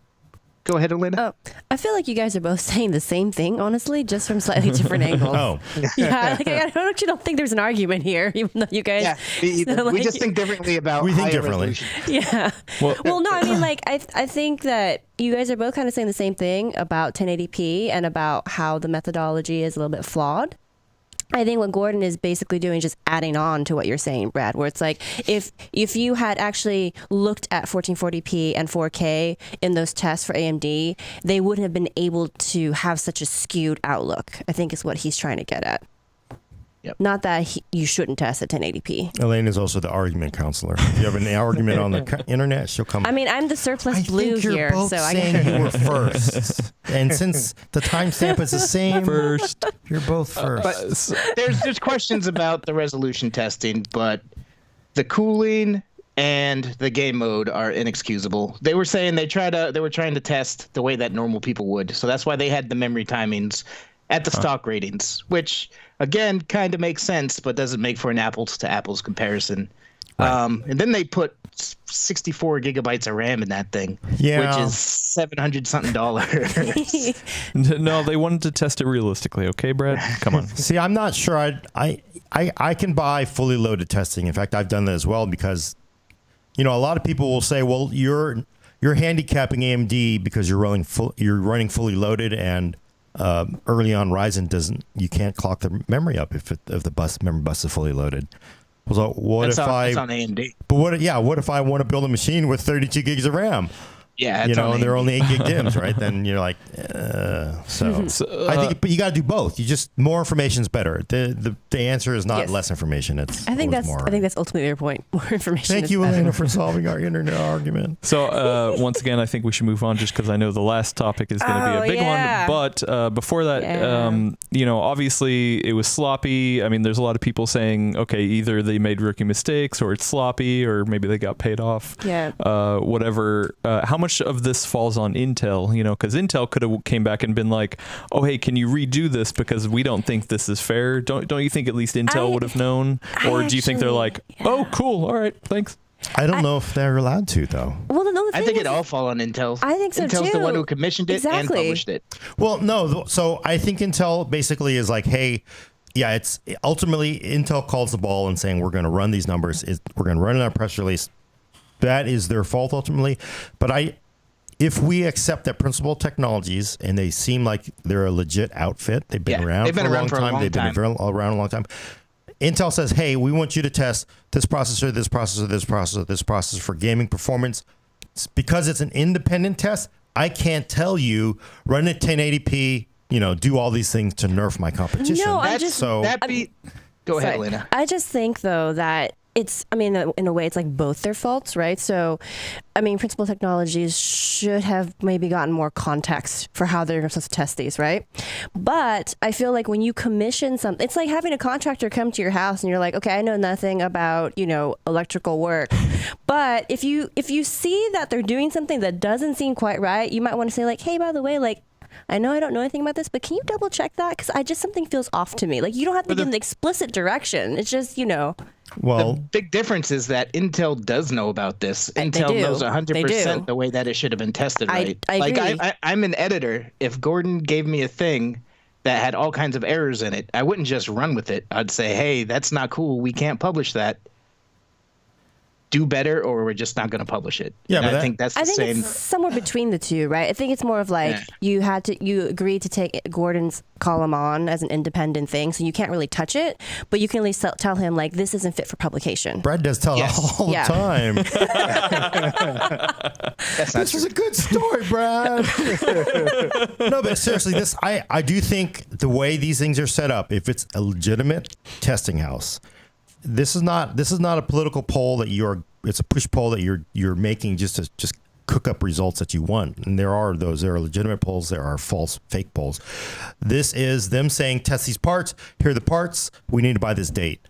go ahead, Elena. I feel like you guys are both saying the same thing, honestly, just from slightly different angles. Oh. Yeah, I actually don't think there's an argument here, even though you guys... Yeah, we just think differently about resolution. Yeah. Well, no, I mean, I think that you guys are both kind of saying the same thing about 1080p and about how the methodology is a little bit flawed. I think what Gordon is basically doing is just adding on to what you're saying, Brad, where it's like if you had actually looked at 1440p and 4K in those tests for AMD, they wouldn't have been able to have such a skewed outlook, I think is what he's trying to get at. Yep. Not that you shouldn't test at 1080p. Elaine is also the argument counselor. If you have an argument on the internet, she'll come. I mean, I'm the surplus blue here, both so I saying you were first. And since the timestamp is the same, First. You're both first. But there's questions about the resolution testing, but the cooling and the game mode are inexcusable. They were saying they were trying to test the way that normal people would, so that's why they had the memory timings at the stock ratings, which again kind of makes sense, but doesn't make for an apples to apples comparison. Right. And then they put 64 gigabytes of RAM in that thing, Yeah. which is $700 something. No, they wanted to test it realistically. Okay, Brad, come on. See, I'm not sure. I can buy fully loaded testing. In fact, I've done that as well because, a lot of people will say, well, you're handicapping AMD because you're running fully loaded, and early on Ryzen you can't clock the memory up if the memory bus is fully loaded. So what That's if on AMD? But what if I want to build a machine with 32 gigs of RAM? Yeah, and they're only 8 gig DIMMs, right? Then you're like, so I think, but you got to do both. More information is better. The answer is not less information. I think that's ultimately your point. More information. Thank you, Elena, for solving our internet argument. So once again, I think we should move on just because I know the last topic is going to be a big one. But before that, obviously it was sloppy. I mean, there's a lot of people saying, okay, either they made rookie mistakes or it's sloppy or maybe they got paid off. Yeah. Whatever. How much of this falls on Intel? Because Intel could have came back and been like, oh, hey, can you redo this because we don't think this is fair? Don't you think at least Intel would have known? Or do you think they're like, oh, cool, all right, thanks? I don't know if they're allowed to, though. Well, I think it all fall on Intel. I think so, Intel's too. the one who commissioned it and published it. Well, no. So I think Intel basically is like, hey, yeah, it's ultimately Intel calls the ball and saying we're going to run these numbers. We're going to run in our press release. That is their fault ultimately. But if we accept that Principal Technologies, and they seem like they're a legit outfit, they've been around for a long time. They've been around a long time. Intel says, hey, we want you to test this processor, this processor, this processor, this processor for gaming performance. Because it's an independent test, I can't tell you, run at 1080p, do all these things to nerf my competition. No, Go ahead, Elena. I just think, though, that in a way, it's like both their faults, right? So, Principal Technologies should have maybe gotten more context for how they're supposed to test these, right? But I feel like when you commission something, it's like having a contractor come to your house and you're like, okay, I know nothing about, electrical work. But if you see that they're doing something that doesn't seem quite right, you might want to say like, hey, by the way, like, I know I don't know anything about this, but can you double check that? Because something feels off to me. Like, you don't have to give an explicit direction. It's just, Well, the big difference is that Intel does know about this. Intel knows 100% the way that it should have been tested right. I agree. I'm an editor. If Gordon gave me a thing that had all kinds of errors in it, I wouldn't just run with it. I'd say, hey, that's not cool. We can't publish that. Do better, or we're just not going to publish it. Yeah, but I think that's the same. It's somewhere between the two, right? I think it's more of like you agreed to take Gordon's column on as an independent thing, so you can't really touch it, but you can at least tell him like this isn't fit for publication. Brad does tell all the time. This was a good story, Brad. No, but seriously, I do think the way these things are set up, if it's a legitimate testing house. This is not a political poll it's a push poll that you're making just to cook up results that you want. And there are legitimate polls, there are false fake polls. This is them saying test these parts, here are the parts, we need to buy this date.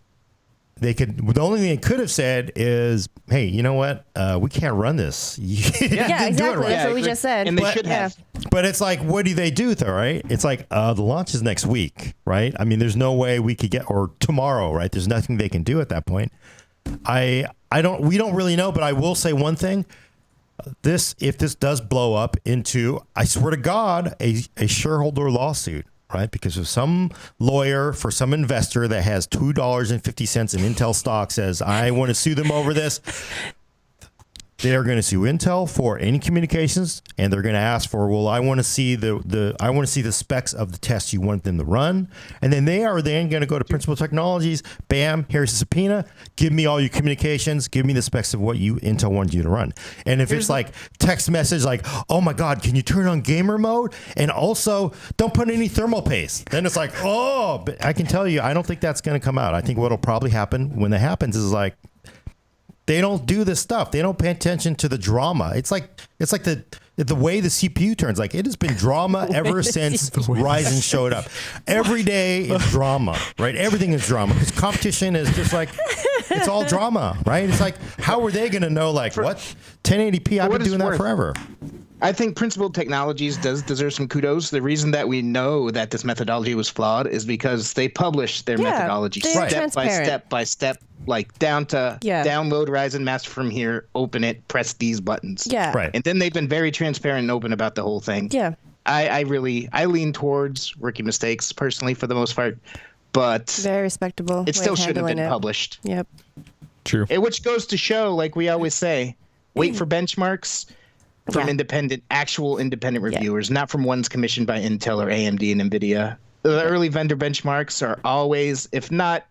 The only thing they could have said is, hey, you know what? We can't run this. Yeah, exactly. Do it right. That's what we just said. And they should have. But it's like, what do they do though, right? It's like the launch is next week, right? I mean, there's no way we could or tomorrow, right? There's nothing they can do at that point. We don't really know, but I will say one thing. If this does blow up into, I swear to God, a shareholder lawsuit, right? Because if some lawyer for some investor that has $2.50 in Intel stock says, I want to sue them over this, they're going to sue Intel for any communications, and they're going to ask for, well, I want to see the specs of the tests you want them to run, and then they are then going to go to Principal Technologies. Bam, here's a subpoena. Give me all your communications. Give me the specs of what Intel wants you to run. And if it's like text message, like, oh my God, can you turn on gamer mode? And also, don't put any thermal paste. Then it's like, oh, but I can tell you, I don't think that's going to come out. I think what'll probably happen when that happens is like, they don't do this stuff. They don't pay attention to the drama. It's like the way the CPU turns. Like, it has been drama ever since Ryzen showed up. Every day is drama, right? Everything is drama because competition is just like, it's all drama, right? It's like, how are they going to know, like, what 1080p? I've been doing that forever. I think Principled Technologies does deserve some kudos. The reason that we know that this methodology was flawed is because they published their methodology step by step, like down to download Ryzen Master from here, open it, press these buttons. Yeah. Right. And then they've been very transparent and open about the whole thing. Yeah. I lean towards rookie mistakes personally for the most part, but very respectable. It still should have been published. Yep. True. Which goes to show, like we always say, wait for benchmarks from actual independent reviewers, not from ones commissioned by Intel or AMD and NVIDIA. The early vendor benchmarks are always, if not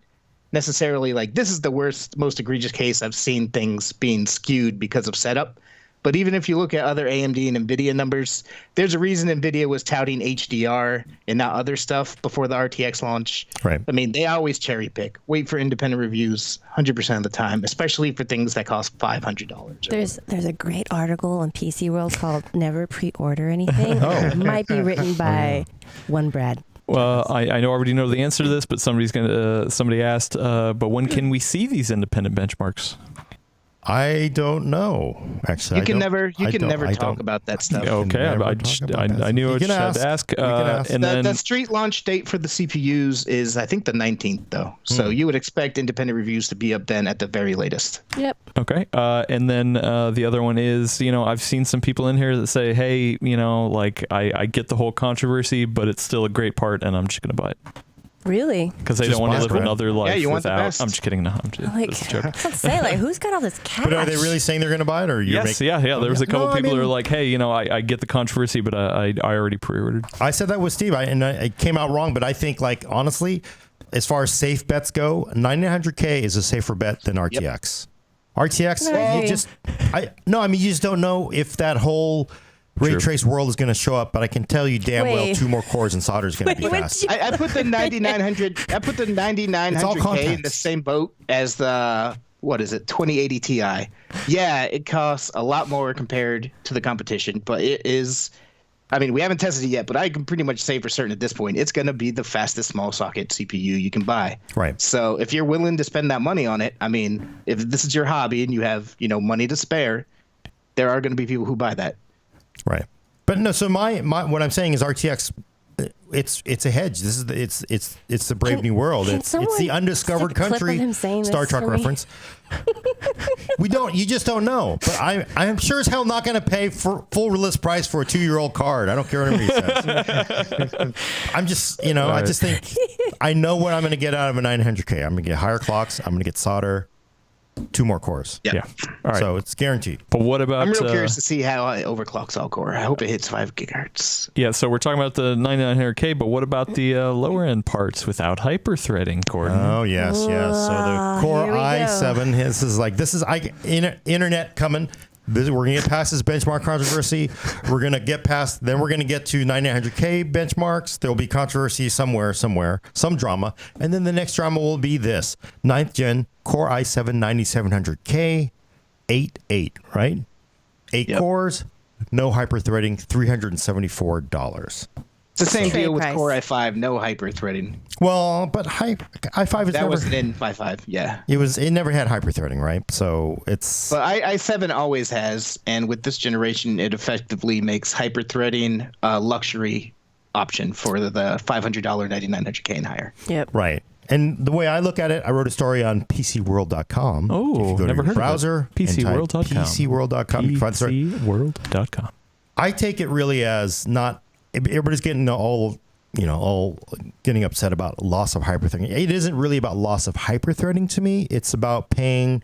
necessarily like, this is the worst, most egregious case I've seen things being skewed because of setup. But even if you look at other AMD and NVIDIA numbers, there's a reason NVIDIA was touting HDR and not other stuff before the RTX launch. Right. I mean, they always cherry pick. Wait for independent reviews 100% of the time, especially for things that cost $500. There's a great article on PCWorld called "Never Pre-Order Anything." It might be written by one Brad. Well, I already know the answer to this, but somebody asked, but when can we see these independent benchmarks? I don't know. Actually, you can never talk about that stuff. Okay, I knew I just had to ask. And then the street launch date for the CPUs is, I think, the 19th, though. So you would expect independent reviews to be up then at the very latest. Yep. Okay. And then the other one is, I've seen some people in here that say, hey, like I get the whole controversy, but it's still a great part, and I'm just going to buy it. Really? Because they don't want to live another life you want without. the best. I'm just kidding. No, I'm just joking. Let's say, who's got all this cash? But are they really saying they're going to buy it, or Yes, yeah. There was a couple people who are like, "Hey, I get the controversy, but I already pre-ordered." I said that with Steve, and it came out wrong. But I think, honestly, as far as safe bets go, 9900K is a safer bet than RTX. RTX, you just don't know if that whole ray trace world is going to show up, but I can tell you damn well 2 more cores and solder is going to be fast. I put the 9900. I put the 9900K in the same boat as the 2080 Ti. Yeah, it costs a lot more compared to the competition, but it is. I mean, we haven't tested it yet, but I can pretty much say for certain at this point, it's going to be the fastest small socket CPU you can buy. Right. So if you're willing to spend that money on it, I mean, if this is your hobby and you have money to spare, there are going to be people who buy that. Right. But no, so my what I'm saying is RTX, it's a hedge. This is it's the brave new world. It's the undiscovered country. Star Trek reference. You just don't know. But I'm sure as hell not going to pay for full list price for a 2-year-old card. I don't care what anybody says. I'm just I just think I know what I'm going to get out of a 900K. I'm going to get higher clocks. I'm going to get solder. 2 more cores. Yeah. All right. So it's guaranteed. But what about? I'm real curious to see how it overclocks all core. I hope it hits 5 gigahertz. Yeah. So we're talking about the 9900K, but what about the lower end parts without hyperthreading, Gordon? Oh yes. So the Core i7 internet coming. We're going to get past this benchmark controversy. We're going to get past. Then we're going to get to 9900K benchmarks. There will be controversy somewhere, some drama, and then the next drama will be this 9th gen Core i7 9700K, 8 right? 8 cores, no hyperthreading, $374. It's the same deal with Core i5, no hyperthreading. Well, but i5 is wasn't in i5, yeah. It never had hyperthreading, right? So it's. But i7 always has, and with this generation, it effectively makes hyperthreading a luxury option for the $500 9900K and higher. Yep. Right. And the way I look at it, I wrote a story on PCWorld.com. Oh, never heard browser, of it. PCWorld.com. PCWorld.com. PCWorld.com. I take it really as not. Everybody's getting all getting upset about loss of hyperthreading. It isn't really about loss of hyperthreading to me. It's about paying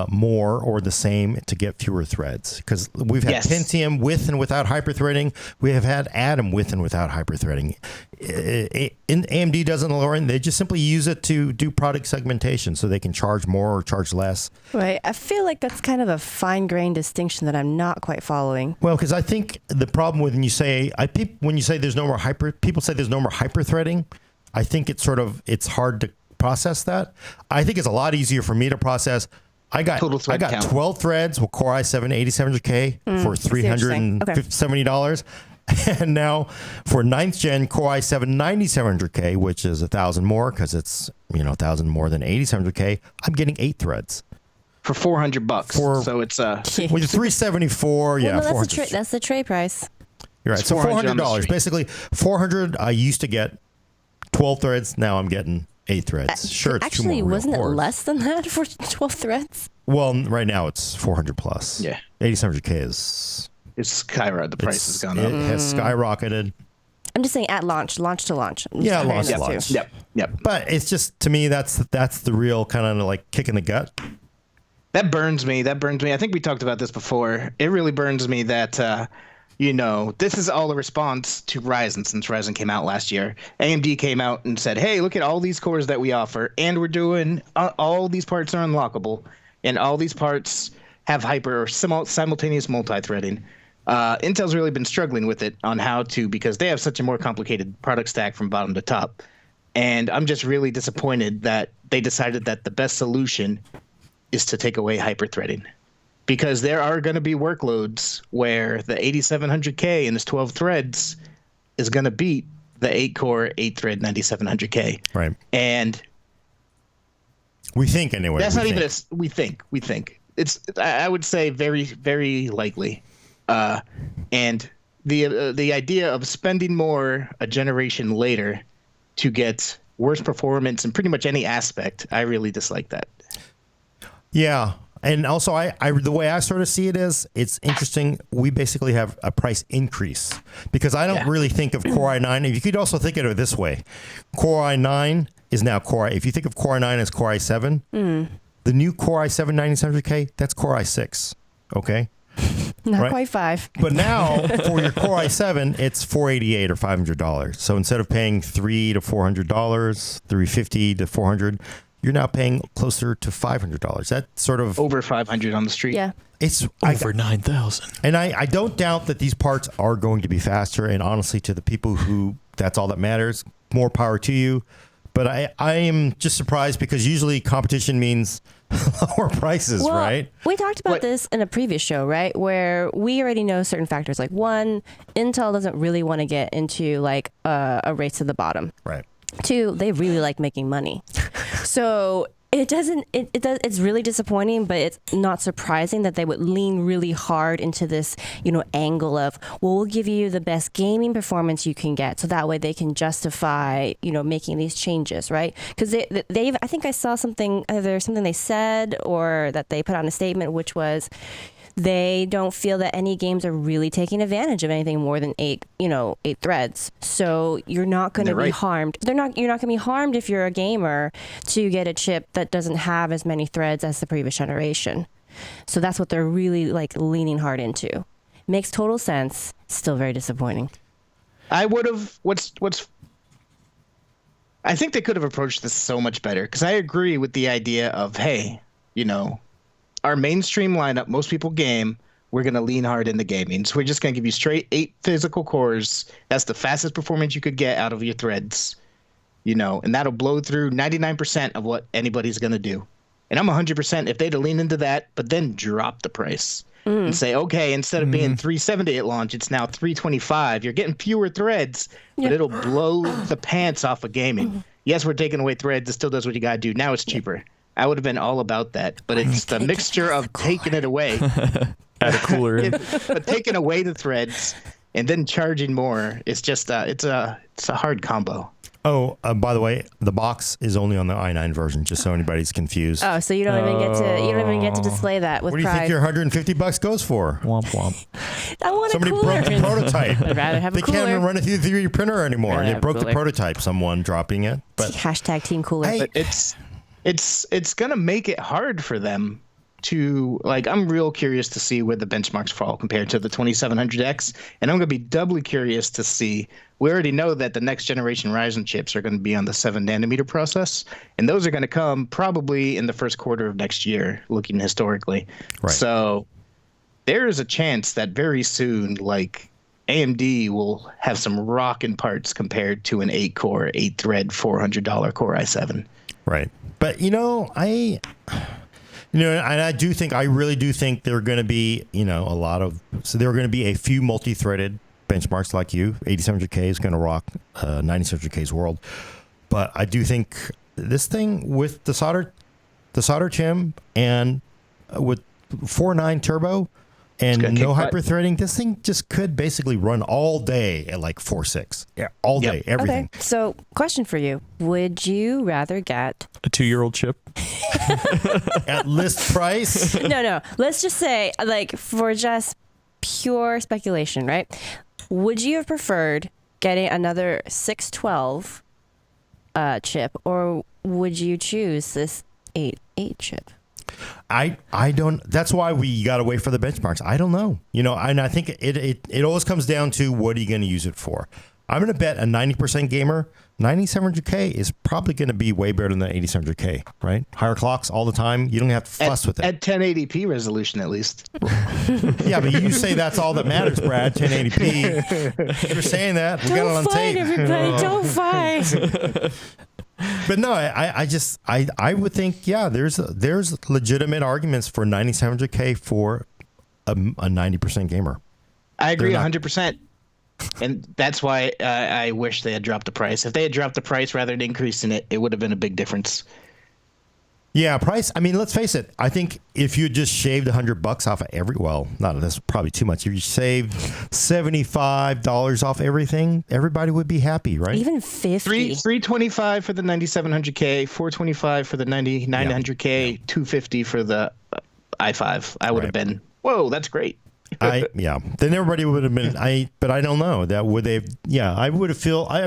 more or the same to get fewer threads. Because we've had Pentium with and without hyperthreading. We have had Atom with and without hyperthreading. AMD doesn't lower it. They just simply use it to do product segmentation so they can charge more or charge less. Right. I feel like that's kind of a fine-grained distinction that I'm not quite following. Well, because I think the problem with when you say there's no more people say there's no more hyperthreading. I think it's hard to process that. I think it's a lot easier for me to process. I got 12 threads with Core i7 8700K for $370. And now for 9th gen Core i7 9700K, which is 1,000 more because it's 1,000 more than 8700K, I'm getting 8 threads. for $400. So it's well, 374. Well, Yeah, no, 400. that's the tray price. You're right. It's So $400 $400. Basically, 400. I used to get 12 threads. Now I'm getting 8 threads. Sure, it's Actually, 2 more wasn't real it cores. less than that for 12 threads? Well, right now it's 400 plus. Yeah. 8700K is it's skyrocketed. The price has gone up. It has skyrocketed. I'm just saying at launch to launch. Yeah, launch to Comparing launch. the two. Yep. But it's just, to me, that's the real kind of like kick in the gut. That burns me. I think we talked about this before. It really burns me that, this is all a response to Ryzen since Ryzen came out last year. AMD came out and said, hey, look at all these cores that we offer, and we're doing all these parts are unlockable, and all these parts have hyper or simultaneous multi-threading. Intel's really been struggling with it on how to, because they have such a more complicated product stack from bottom to top. And I'm just really disappointed that they decided that the best solution is to take away hyperthreading, because there are going to be workloads where the 8700K and its 12 threads is going to beat the 8-core, 8-thread 9700K. Right. And we think anyway. that's not even we think. It's, I would say, very, very likely. And the idea of spending more a generation later to get worse performance in pretty much any aspect, I really dislike that. Yeah. And also, I the way I sort of see it is, it's interesting. We basically have a price increase, because I don't really think of Core i9. You could also think of it this way. Core i9 is now Core i. If you think of Core i9 as Core i7, the new Core i7 9700K, that's Core i6. Okay? Not quite 5. But now, for your Core i7, it's $488 or $500. So instead of paying $300 to $400, $350 to $400, you're now paying closer to $500. That sort of over 500 on the street. Yeah. It's over 9,000. And I don't doubt that these parts are going to be faster. And honestly, to the people who that's all that matters, more power to you. But I am just surprised, because usually competition means lower prices, right? We talked about this in a previous show, right? Where we already know certain factors. Like, one, Intel doesn't really want to get into like a race to the bottom. Right. 2, they really like making money. So it's really disappointing, but it's not surprising that they would lean really hard into this, angle of, well, we'll give you the best gaming performance you can get, so that way they can justify, making these changes, right? Because they've, I think I saw something, either something they said or that they put on a statement, which was, they don't feel that any games are really taking advantage of anything more than 8 threads. So you're not going to be harmed. You're not going to be harmed if you're a gamer to get a chip that doesn't have as many threads as the previous generation. So that's what they're really like leaning hard into. Makes total sense. Still very disappointing. I would have I think they could have approached this so much better, because I agree with the idea of, hey, our mainstream lineup, most people game, we're going to lean hard into gaming. So we're just going to give you straight 8 physical cores. That's the fastest performance you could get out of your threads, and that'll blow through 99% of what anybody's going to do. And I'm 100% if they'd lean into that, but then drop the price and say, okay, instead of being 370 at launch, it's now 325. You're getting fewer threads, but it'll blow the pants off of gaming. Yes, we're taking away threads. It still does what you got to do. Now it's cheaper. I would have been all about that, but it's the mixture of taking it away, add a cooler, but taking away the threads and then charging more. It's just it's a hard combo. Oh, by the way, the box is only on the i9 version, just so anybody's confused. Oh, so you don't even get to display that with What do you pride. think your $150 goes for? Womp womp. I want Somebody a cooler. broke the prototype. I'd rather have They a cooler. can't even run it through the 3D printer anymore. Rather They have broke a the cooler. prototype. Someone dropping it, but Hashtag team cooler. But it's gonna make it hard for them to, like, I'm real curious to see where the benchmarks fall compared to the 2700X, and I'm gonna be doubly curious to see. We already know that the next generation Ryzen chips are going to be on the 7-nanometer process, and those are going to come probably in the first quarter of next year, looking historically. Right. So there is a chance that very soon, like, AMD will have some rockin' parts compared to an 8-core, 8-thread, $400 Core i7. right. But I really do think there are going to be, there are going to be a few multi-threaded benchmarks like you. 8700K is going to rock 9700K's world. But I do think this thing with the solder chim and with 4.9 turbo and no hyperthreading, this thing just could basically run all day at like 4.6. Yeah, all day, everything. Okay. So, question for you: would you rather get a 2-year-old chip at list price? No. Let's just say, like, for just pure speculation, right? Would you have preferred getting another 612 chip, or would you choose this 8.8 chip? I don't. That's why we got to wait for the benchmarks. I don't know. And I think it always comes down to what are you going to use it for. I'm going to bet a 90% gamer 9700K is probably going to be way better than the 8700K, right? Higher clocks all the time. You don't have to fuss with it. At 1080p resolution, at least. Yeah, but you say that's all that matters, Brad. 1080p. You're saying that. We got it on tape. Everybody, don't fight. But no, I would think, yeah, there's legitimate arguments for 9700K for a 90% gamer. I agree 100%. And that's why I wish they had dropped the price. If they had dropped the price rather than increasing it, it would have been a big difference. Yeah, price. I mean, let's face it. I think if you just shaved $100 off of that's probably too much. If you saved $75 off everything, everybody would be happy, right? Even 50. $325 for the 9700K, $425 for the 9900K, $250 for the i5. I would have been, whoa, that's great. Then everybody would have been. But I don't know that would they. Yeah, I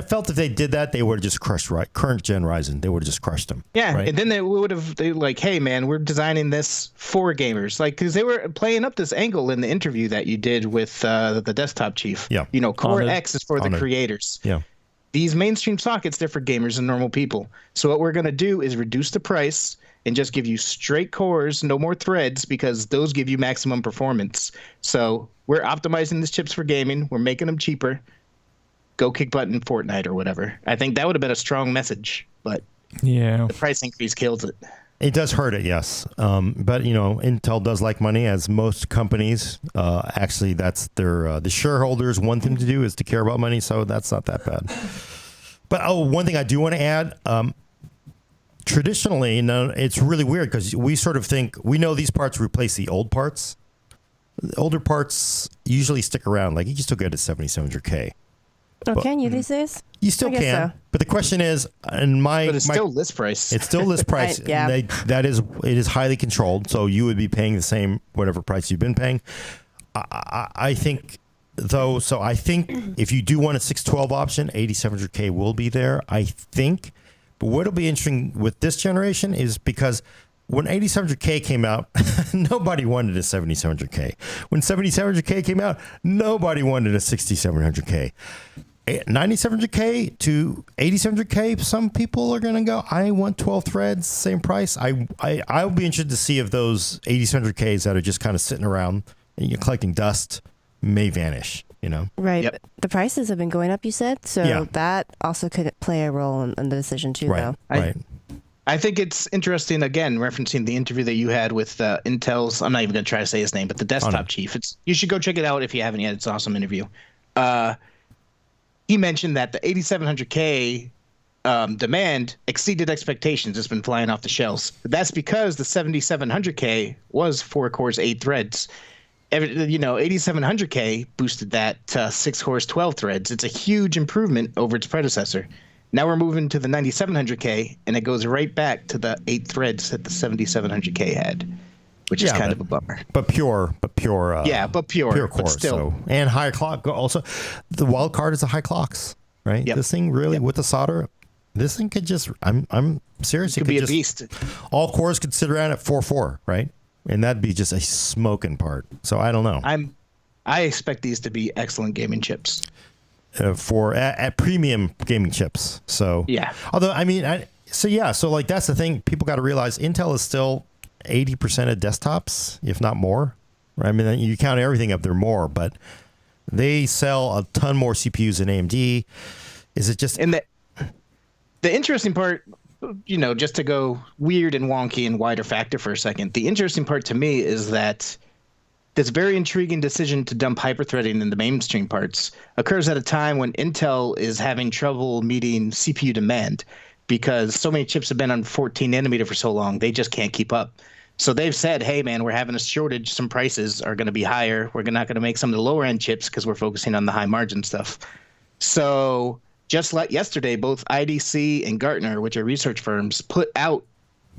felt if they did that, they would have just crushed current gen Ryzen. They would have just crushed them. Yeah, right? And then they like, hey man, we're designing this for gamers, like because they were playing up this angle in the interview that you did with the desktop chief. Yeah, Core X is for the creators. Yeah. These mainstream sockets, they're for gamers and normal people. So what we're going to do is reduce the price and just give you straight cores, no more threads, because those give you maximum performance. So we're optimizing these chips for gaming. We're making them cheaper. Go kick butt in Fortnite or whatever. I think that would have been a strong message, but the price increase kills it. It does hurt it, yes. But, Intel does like money, as most companies. Actually, that's the shareholders want them to do is to care about money, so that's not that bad. But, one thing I do want to add, traditionally, it's really weird because we sort of think, we know these parts replace the old parts. The older parts usually stick around. Like, you can still get a 7700K. Oh, can you these days? You still can. So. But the question is, but it's still list price. It's still list price. It is highly controlled. So you would be paying the same whatever price you've been paying. I think though. So I think if you do want a 612 option, 8700K will be there. I think. But what'll be interesting with this generation is because when 8700K came out, nobody wanted a 7700K. When 7700K came out, nobody wanted a 6700K. 9700K to 8700K, some people are going to go, I want 12 threads, same price. I'll be interested to see if those 8700Ks that are just kind of sitting around and you're collecting dust may vanish, Right. Yep. The prices have been going up, you said? So that also could play a role in the decision too, though. Right. I think it's interesting, again, referencing the interview that you had with Intel's, I'm not even going to try to say his name, but the desktop chief. You should go check it out if you haven't yet. It's an awesome interview. He mentioned that the 8700K demand exceeded expectations. It's been flying off the shelves. That's because the 7700K was 4 cores, 8 threads. 8700K boosted that to 6 cores, 12 threads. It's a huge improvement over its predecessor. Now we're moving to the 9700K, and it goes right back to the 8 threads that the 7700K had, which is kind of a bummer. But pure. Pure core. Still. And high clock. Also, the wild card is the high clocks, right? Yep. This thing really, with the solder, this thing could just, I'm serious. It could be a beast. All cores could sit around at 4.4, right? And that'd be just a smoking part. So I don't know. I expect these to be excellent gaming chips. At premium gaming chips. So yeah. Although so like that's the thing. People got to realize Intel is still 80% of desktops, if not more. Right? I mean, you count everything up, they're more, but they sell a ton more CPUs than AMD. Is it just? And the interesting part, just to go weird and wonky and wider factor for a second, the interesting part to me is that this very intriguing decision to dump hyperthreading in the mainstream parts occurs at a time when Intel is having trouble meeting CPU demand because so many chips have been on 14 nanometer for so long, they just can't keep up. So they've said, hey, man, we're having a shortage. Some prices are going to be higher. We're not going to make some of the lower end chips because we're focusing on the high margin stuff. So just like yesterday, both IDC and Gartner, which are research firms, put out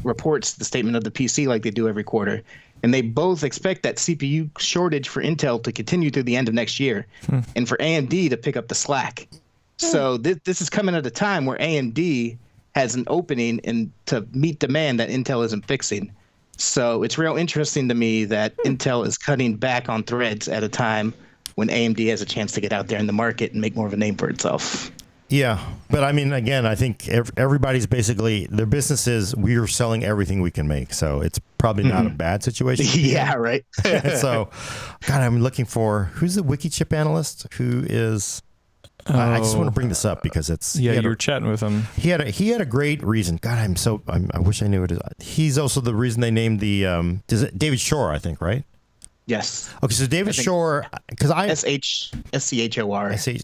reports, the statement of the PC, like they do every quarter. And they both expect that CPU shortage for Intel to continue through the end of next year and for AMD to pick up the slack. So this is coming at a time where AMD has an opening to meet demand that Intel isn't fixing. So it's real interesting to me that Intel is cutting back on threads at a time when AMD has a chance to get out there in the market and make more of a name for itself. Yeah, but I mean, again, I think everybody's basically, their business is we're selling everything we can make. So it's probably not a bad situation. Yeah, right. So, God, I'm looking for, who's the wiki chip analyst who is, I just want to bring this up because it's. Yeah, you were chatting with him. He had a great reason. God, I wish I knew it. He's also the reason they named the, David Shore, I think, right? Yes. Okay, so David Shore, because SHOR.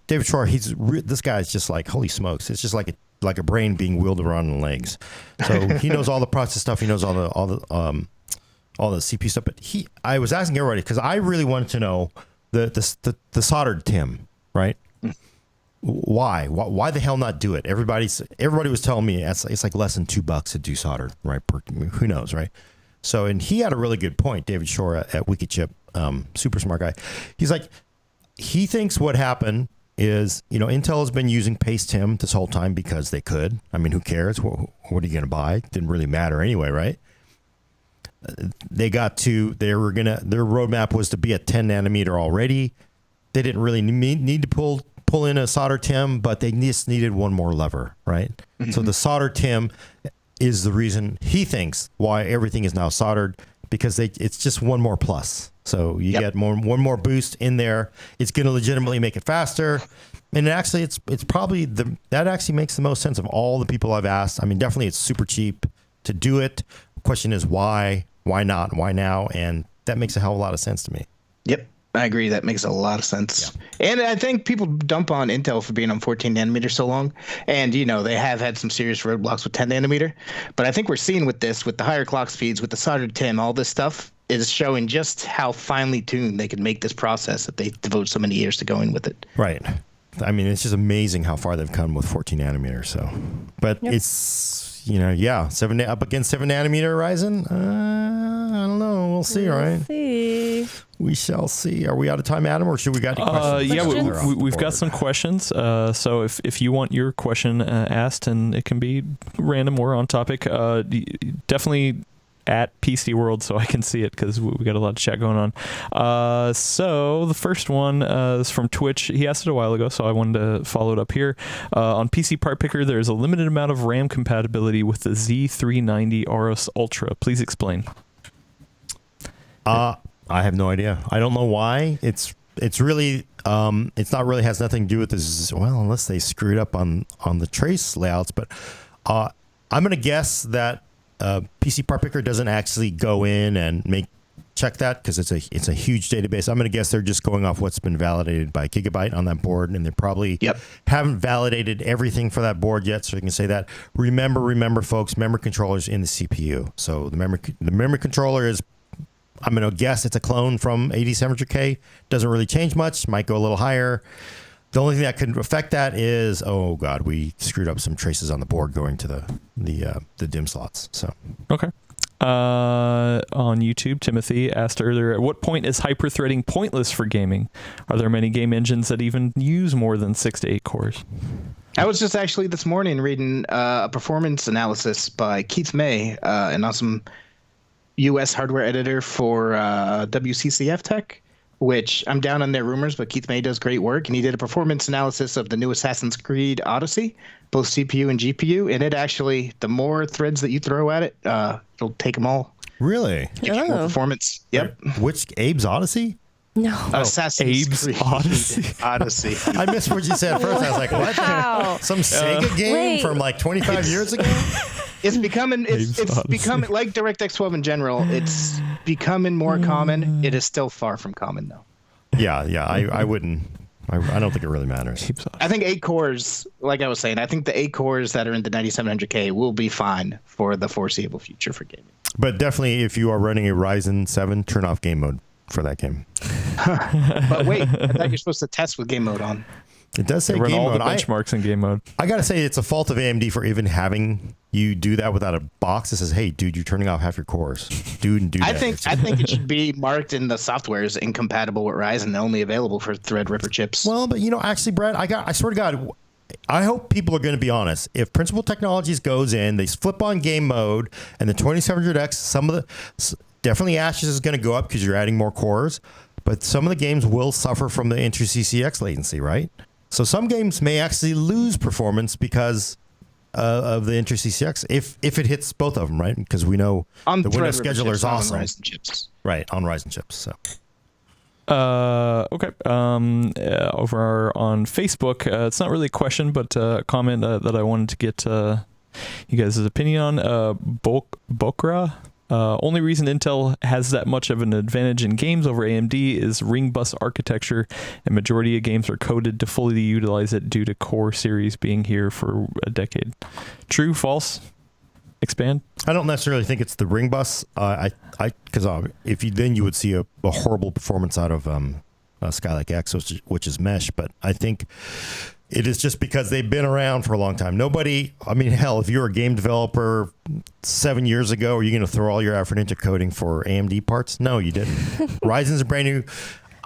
David Shore, this guy's just like, holy smokes, it's just like a brain being wheeled around on legs. So he knows all the process stuff. He knows all the CPU stuff. But I was asking everybody because I really wanted to know the soldered TIM, right? Why the hell not do it? Everybody was telling me it's like less than $2 to do solder, right? Who knows, right? So, and he had a really good point, David Shore at Wikichip, super smart guy. He's like, he thinks what happened is, Intel has been using paste TIM this whole time because they could. I mean, who cares? What are you going to buy? Didn't really matter anyway, right? Their roadmap was to be at 10 nanometer already. They didn't really need to pull in a solder TIM, but they just needed one more lever, right? Mm-hmm. So the solder TIM is the reason he thinks why everything is now soldered, because it's just one more plus. So you get one more boost in there. It's going to legitimately make it faster. And actually, it's probably that actually makes the most sense of all the people I've asked. I mean, definitely it's super cheap to do it. The question is why not, why now? And that makes a hell of a lot of sense to me. Yep. I agree. That makes a lot of sense. Yeah. And I think people dump on Intel for being on 14 nanometer so long. And, they have had some serious roadblocks with 10 nanometer. But I think we're seeing with this, with the higher clock speeds, with the soldered TIM, all this stuff is showing just how finely tuned they can make this process that they devote so many years to going with it. Right. I mean, it's just amazing how far they've come with 14 nanometer. So, but it's, 7 up against 7 nanometer Ryzen. I don't know. We'll see. Right. We shall see. Are we out of time, Adam, or should we got any questions? Yeah, we've got some questions. So if you want your question asked, and it can be random or on topic, definitely at PCWorld so I can see it, because we got a lot of chat going on. So the first one is from Twitch. He asked it a while ago, so I wanted to follow it up here. On PC Part Picker, there's a limited amount of RAM compatibility with the Z390 Aorus Ultra. Please explain. I have no idea. I don't know why. It's really it's not really has nothing to do with this. Well, unless they screwed up on the trace layouts. But I'm going to guess that PC Part Picker doesn't actually go in and check that, because it's a huge database. I'm going to guess they're just going off what's been validated by Gigabyte on that board, and they probably haven't validated everything for that board yet. So you can say that. Remember, folks, memory controllers in the CPU. So the memory controller is, I'm going to guess it's a clone from 8700K. Doesn't really change much. Might go a little higher. The only thing that could affect that is, oh God, we screwed up some traces on the board going to the DIMM slots. So okay. On YouTube, Timothy asked earlier, at what point is hyperthreading pointless for gaming? Are there many game engines that even use more than 6 to 8 cores? I was just actually this morning reading a performance analysis by Keith May, an awesome U.S. hardware editor for WCCF Tech, which I'm down on their rumors, but Keith May does great work. And he did a performance analysis of the new Assassin's Creed Odyssey, both CPU and GPU. And it actually, the more threads that you throw at it, it'll take them all. Really? More performance. Yep. Which Abe's Odyssey? No. Assassin's Abe's Creed. Odyssey. I missed what you said first. I was like, what? Wow. Some Sega game from like 25 years ago? It's becoming like DirectX 12 in general. It's becoming more common. It is still far from common though. Yeah. I wouldn't I don't think it really matters. I think 8 cores, like I was saying, I think the 8 cores that are in the 9700K will be fine for the foreseeable future for gaming. But definitely, if you are running a Ryzen 7, turn off game mode for that game. But wait, I thought you're supposed to test with game mode on. It does say run game all mode. the benchmarks in game mode. I gotta say, it's a fault of AMD for even having you do that without a box that says, "Hey, dude, you're turning off half your cores." Dude, do that. I think it should be marked in the software as incompatible with Ryzen, only available for Threadripper chips. Well, but actually, Brad, I swear to God, I hope people are going to be honest. If Principal Technologies goes in, they flip on game mode, and the 2700X, definitely Ashes is going to go up because you're adding more cores, but some of the games will suffer from the inter-CCX latency, right? So some games may actually lose performance because of the inter-CCX if it hits both of them, right? Because we know on the Windows scheduler is awesome. On Ryzen chips. Right, on Ryzen chips. So. Okay. Over on Facebook, it's not really a question, but a comment that I wanted to get you guys' opinion on. Bokra. Only reason Intel has that much of an advantage in games over AMD is ring bus architecture, and majority of games are coded to fully utilize it due to Core series being here for a decade. True, false? Expand. I don't necessarily think it's the ring bus. Because you would see a horrible performance out of Skylake X, which is mesh. But I think it is just because they've been around for a long time. Hell, if you're a game developer 7 years ago, are you going to throw all your effort into coding for AMD parts? No, you didn't. Ryzen's a brand new.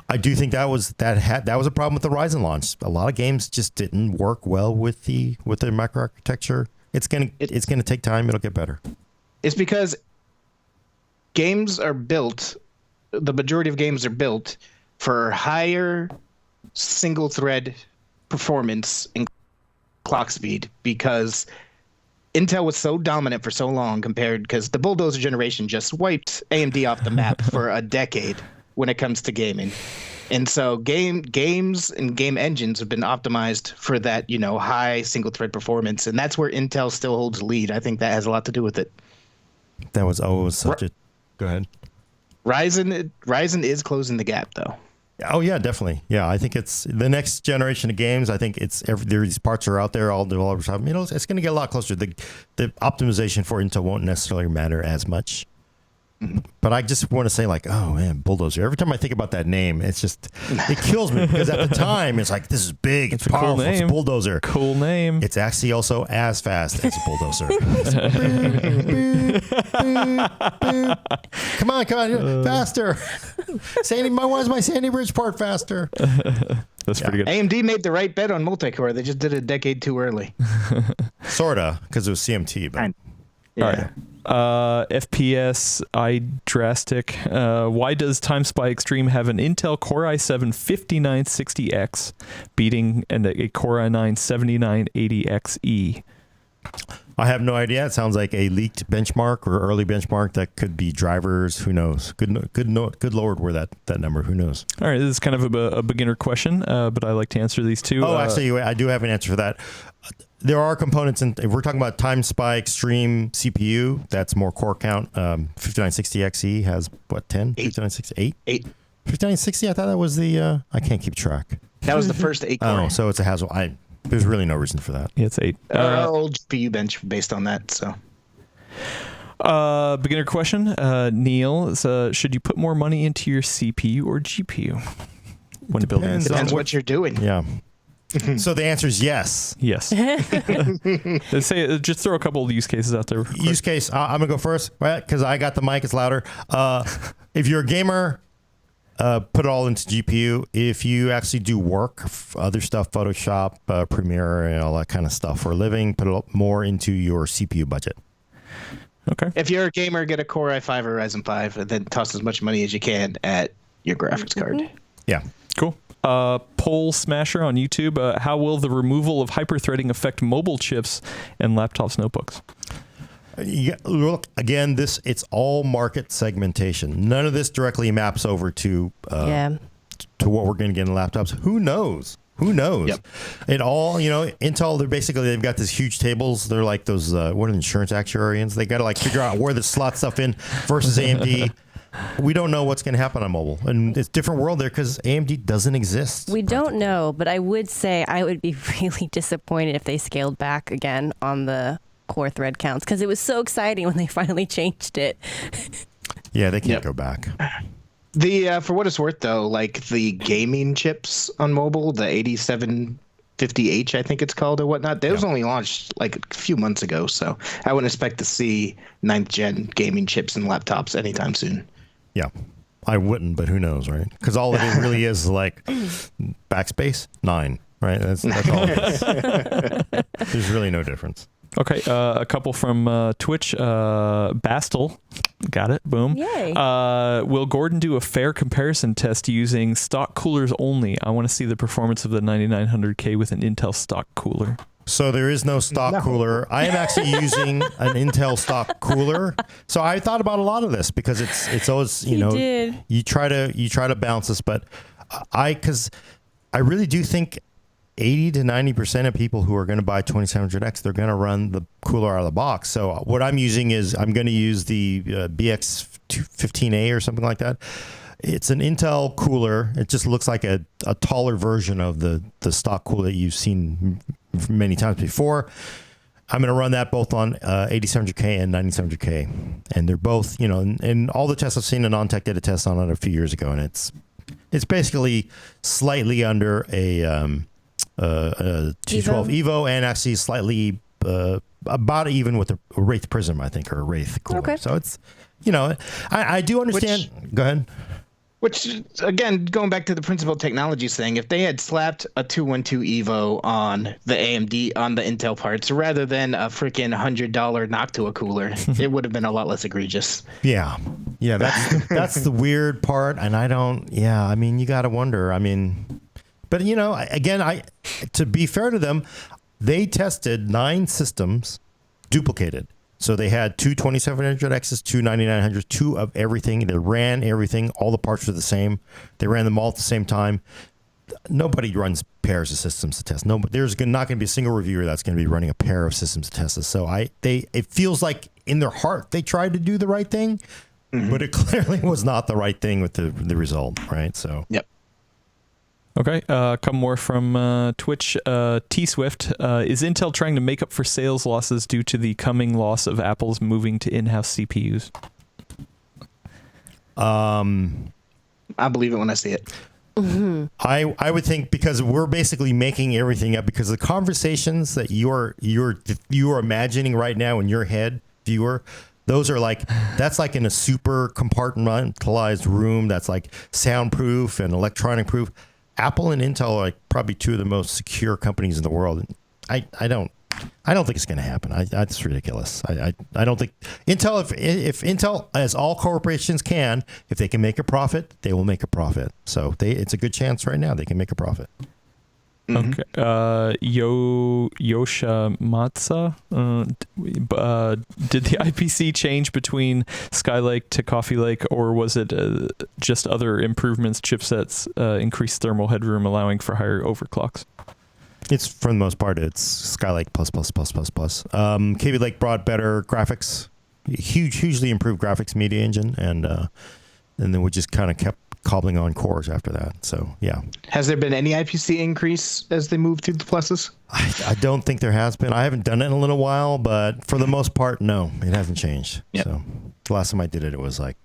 I do think that was a problem with the Ryzen launch. A lot of games just didn't work well with the microarchitecture. It's gonna take time. It'll get better. It's because games are built. The majority of games are built for higher single thread performance and clock speed, because Intel was so dominant for so long because the Bulldozer generation just wiped AMD off the map for a decade when it comes to gaming. And so games and game engines have been optimized for that, high single thread performance, and that's where Intel still holds the lead. I think that has a lot to do with it. That was always such a. Go ahead. Ryzen is closing the gap, though. Oh yeah, definitely. Yeah, I think it's the next generation of games. I think these parts are out there. All developers have. It's going to get a lot closer. The optimization for Intel won't necessarily matter as much. But I just want to say, oh man, Bulldozer. Every time I think about that name, it kills me, because at the time it's like, this is big, it's powerful, cool, it's Bulldozer. Cool name. It's actually also as fast as Bulldozer. Come on, faster. Why is my Sandy Bridge part faster? That's pretty good. AMD made the right bet on multi-core. They just did it a decade too early. Sorta, because it was CMT. But yeah. All right. FPS iDrastic. Why does Time Spy Extreme have an Intel Core i7 5960X beating a Core i9 7980XE? I have no idea. It sounds like a leaked benchmark or early benchmark that could be drivers. Who knows? Good Lord, where that number? Who knows? All right, this is kind of a beginner question, but I like to answer these too. Actually, I do have an answer for that. There are components, if we're talking about Time Spy Extreme CPU, that's more core count. 5960XE has what, 10? 5960, 8? 5960, I thought that was the, I can't keep track. That was the first 8 core. Oh, so it's a Haswell. There's really no reason for that. Yeah, it's 8. Old GPU bench based on that, so. Beginner question. Neil, should you put more money into your CPU or GPU when building? Depends what you're doing. Yeah. So the answer is yes. Yes. Just throw a couple of use cases out there. Use case. I'm gonna go first, right? Because I got the mic. It's louder. If you're a gamer, put it all into GPU. If you actually do work, other stuff, Photoshop, Premiere, and all that kind of stuff for a living, put it more into your CPU budget. Okay. If you're a gamer, get a Core i5 or Ryzen 5, and then toss as much money as you can at your graphics card. Yeah. Cool. Poll Smasher on YouTube. How will the removal of hyperthreading affect mobile chips and laptops, notebooks? Yeah, look, again, it's all market segmentation. None of this directly maps over to what we're going to get in laptops. Who knows? Yep. It all, Intel, they've got these huge tables. They're like those, what are the insurance actuarians? They got to figure out where to slot stuff in versus AMD. we don't know what's going to happen on mobile. And it's a different world there because AMD doesn't exist. We don't know, but I would say I would be really disappointed if they scaled back again on the core thread counts because it was so exciting when they finally changed it. Yeah, they can't go back. The for what it's worth, though, like the gaming chips on mobile, the 8750H, I think it's called or whatnot, those only launched like a few months ago. So I wouldn't expect to see 9th gen gaming chips and laptops anytime soon. Yeah, I wouldn't, but who knows, right? Because all it really is like backspace 9, right? That's all it is. There's really no difference. Okay, a couple from Twitch. Bastel, got it, boom. Yay. Will Gordon do a fair comparison test using stock coolers only? I want to see the performance of the 9900K with an Intel stock cooler. So there is no stock cooler. I am actually using an Intel stock cooler. So I thought about a lot of this because it's always, you try to balance this, but because I really do think 80 to 90% of people who are going to buy 2700X, they're going to run the cooler out of the box. So what I'm using is I'm going to use the BX15A or something like that. It's an Intel cooler. It just looks like a taller version of the stock cooler that you've seen many times before. I'm going to run that both on 8700K and 9700K. And they're both, and all the tests I've seen, Non-Tech did a test on it a few years ago, and it's basically slightly under a 212 Evo and actually slightly about even with a Wraith Prism, I think, or a Wraith cooler. Okay. So it's, I do understand. Go ahead. Which, again, going back to the Principal Technologies thing, if they had slapped a 212 Evo on the AMD, on the Intel parts, rather than a freaking $100 Noctua cooler, it would have been a lot less egregious. Yeah. Yeah, that's the weird part. And you got to wonder. But, again, to be fair to them, they tested 9 systems duplicated. So they had 2 2700Xs, 2 9900s, 2 of everything. They ran everything. All the parts were the same. They ran them all at the same time. Nobody runs pairs of systems to test. There's not going to be a single reviewer that's going to be running a pair of systems to test this. So it feels like in their heart they tried to do the right thing, but it clearly was not the right thing with the result, right? So yep. Okay, a couple more from Twitch. T-Swift, is Intel trying to make up for sales losses due to the coming loss of Apple's moving to in-house CPUs? I believe it when I see it. Mm-hmm. I would think because we're basically making everything up because the conversations that you're imagining right now in your head, viewer, those are that's like in a super compartmentalized room that's like soundproof and electronic proof. Apple and Intel are probably 2 of the most secure companies in the world. I don't think it's going to happen. That's ridiculous. I don't think Intel, if Intel, as all corporations can, if they can make a profit, they will make a profit. So it's a good chance right now they can make a profit. Okay. Yosha Matza, did the IPC change between Skylake to Coffee Lake, or was it just other improvements, chipsets, increased thermal headroom, allowing for higher overclocks? It's, for the most part, it's Skylake plus. Kaby Lake brought better graphics, hugely improved graphics media engine, and then we just kind of kept cobbling on cores after that. So, yeah. Has there been any IPC increase as they move through the pluses? I don't think there has been. I haven't done it in a little while, but for the most part, no, it hasn't changed. Yep. So the last time I did it, it was like,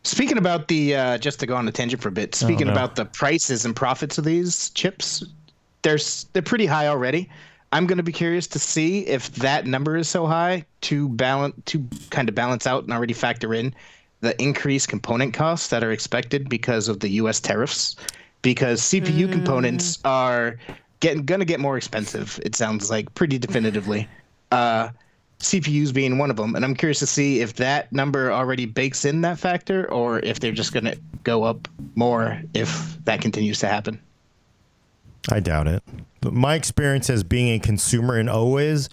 Speaking about the, just to go on a tangent for a bit, about the prices and profits of these chips, they're pretty high already. I'm going to be curious to see if that number is so high to kind of balance out and already factor in the increased component costs that are expected because of the U.S. tariffs, because CPU components are going to get more expensive, it sounds like, pretty definitively. CPUs being one of them. And I'm curious to see if that number already bakes in that factor or if they're just going to go up more if that continues to happen. I doubt it. But my experience as being a consumer and always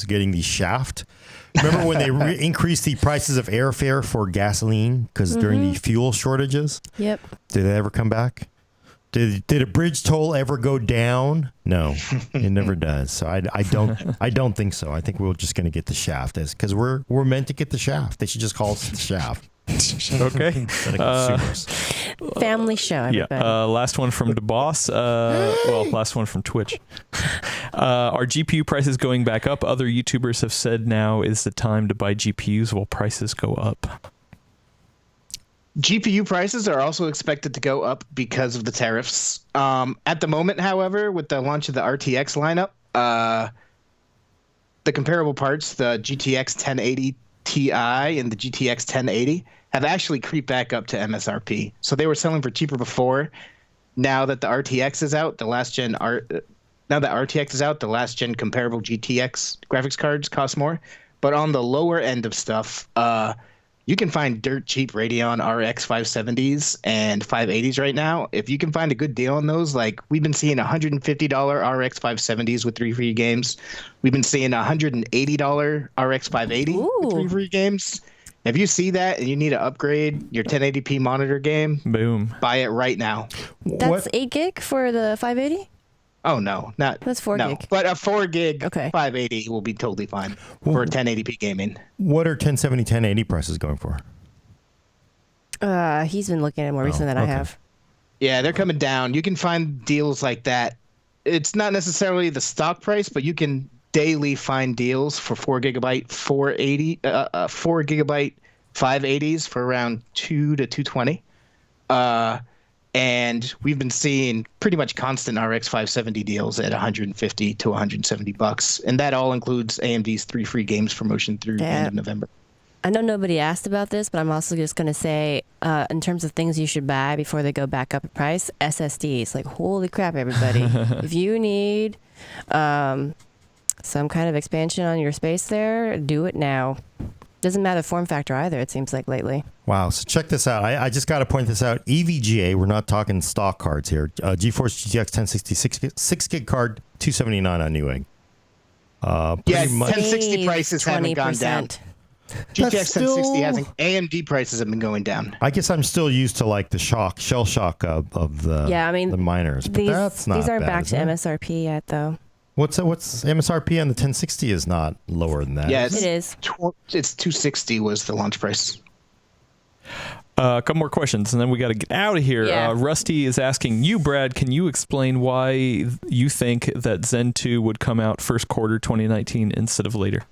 getting the shaft. Remember when they increased the prices of airfare for gasoline because during the fuel shortages? Yep. Did it ever come back? Did a bridge toll ever go down? No, it never does. So I don't think so. I think we're just going to get the shaft because we're meant to get the shaft. They should just call us the shaft. Okay. Family show, everybody. Yeah. Last one from DeBoss. Last one from Twitch. Are GPU prices going back up? Other YouTubers have said now is the time to buy GPUs while prices go up. GPU prices are also expected to go up because of the tariffs. At the moment, however, with the launch of the RTX lineup, the comparable parts, the GTX 1080 Ti and the GTX 1080, have actually creeped back up to MSRP. So they were selling for cheaper before. Now that the RTX is out, the last gen comparable GTX graphics cards cost more. But on the lower end of stuff, you can find dirt cheap Radeon RX 570s and 580s right now. If you can find a good deal on those, like we've been seeing $150 RX 570s with 3 free games. We've been seeing $180 RX 580 with 3 free games. If you see that and you need to upgrade your 1080p monitor game, boom, buy it right now. That's 8 gig for the 580? Oh, no, not that's 4 gig. But a 4 gig 580 will be totally fine for 1080p gaming. What are 1070, 1080 prices going for? He's been looking at more recent than I have. Yeah, they're coming down. You can find deals like that. It's not necessarily the stock price, but you can daily find deals for 4 gigabyte 580s for around $2 to $220. And we've been seeing pretty much constant RX 570 deals at $150 to $170, and that all includes AMD's 3 free games promotion through the end of November. I know nobody asked about this, but I'm also just going to say, in terms of things you should buy before they go back up in price, SSDs. Like, holy crap, everybody! If you need some kind of expansion on your space there, do it now. Doesn't matter form factor either, it seems like lately. Wow. So check this out. I just got to point this out. EVGA, we're not talking stock cards here. GeForce GTX 1060 6 gig card, $279 on Newegg. Yeah, 1060 prices haven't gone down. GTX 1060 hasn't. AMD prices have been going down. I guess I'm still used to like the shell shock of the the miners. But that's not these aren't bad, back to MSRP yet, though. What's MSRP on the 1060 is not lower than that. Yeah, it is. It's 260 was the launch price. A couple more questions, and then we got to get out of here. Yeah. Rusty is asking you, Brad, can you explain why you think that Zen 2 would come out first quarter 2019 instead of later?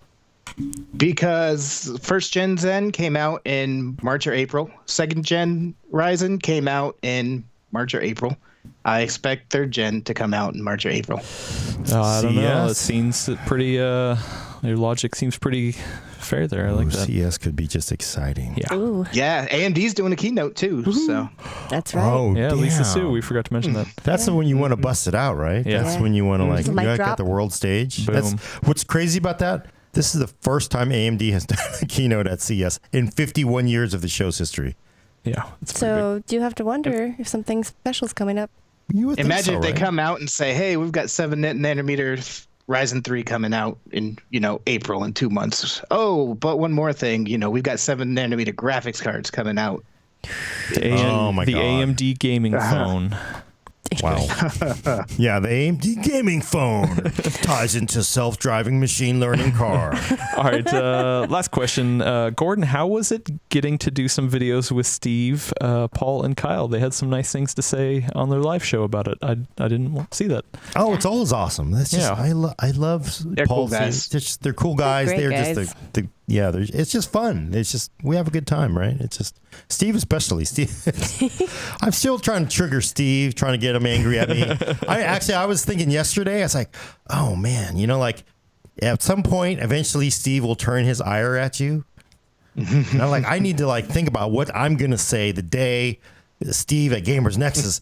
Because first gen Zen came out in March or April. Second gen Ryzen came out in March or April. I expect third gen to come out in March or April. I don't know. It seems pretty. Your logic seems pretty fair there. I like that. CS could be just exciting. Yeah. Ooh. Yeah. AMD's doing a keynote too. So that's right. Oh, yeah. damn. Lisa Sue. We forgot to mention that. That's when you want to bust it out, right? Yeah. That's when you want to like at the world stage. Boom. That's what's crazy about that. This is the first time AMD has done a keynote at CS in 51 years of the show's history. Yeah. So do you have to wonder if something special's coming up? You would imagine if right? they come out and say, "Hey, we've got 7 nanometer Ryzen 3 coming out in April in 2 months." Oh, but one more thing, we've got 7 nanometer graphics cards coming out. Oh my God! The AMD gaming phone. Wow. Yeah, the AMD gaming phone ties into self-driving machine learning car. All right, last question. Gordon, how was it getting to do some videos with Steve, Paul, and Kyle? They had some nice things to say on their live show about it. I didn't see that. Oh, it's always awesome. That's just, I love they're Paul. Cool guys. They're cool guys. They're They're guys. just it's just fun. It's just, we have a good time, right? It's just, Steve especially. Steve, I'm still trying to trigger Steve, trying to get him angry at me. I was thinking yesterday, I was like, oh man, at some point, eventually Steve will turn his ire at you. And I'm like, I need to think about what I'm going to say the day Steve at Gamers Nexus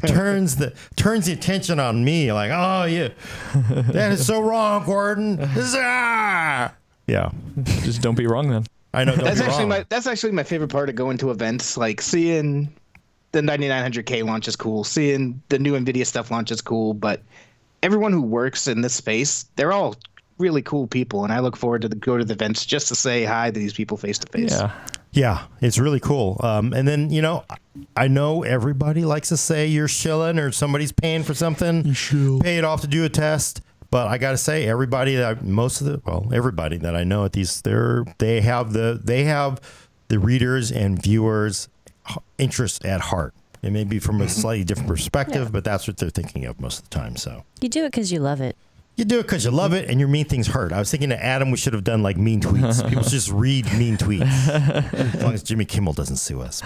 turns the attention on me. Like, oh yeah, that is so wrong, Gordon. Yeah. Just don't be wrong then. I know. That's actually my favorite part of going to events. Like seeing the 9900K launch is cool. Seeing the new NVIDIA stuff launch is cool. But everyone who works in this space, they're all really cool people, and I look forward to go to the events just to say hi to these people face to face. Yeah, it's really cool. And then I know everybody likes to say you're shilling or somebody's paying for something, pay it off to do a test. But I got to say, everybody that I know at these, they have the readers and viewers' interest at heart. It may be from a slightly different perspective, but that's what they're thinking of most of the time. So you do it because you love it. You do it because you love it, and your mean things hurt. I was thinking to Adam, we should have done like mean tweets. People should just read mean tweets, as long as Jimmy Kimmel doesn't sue us.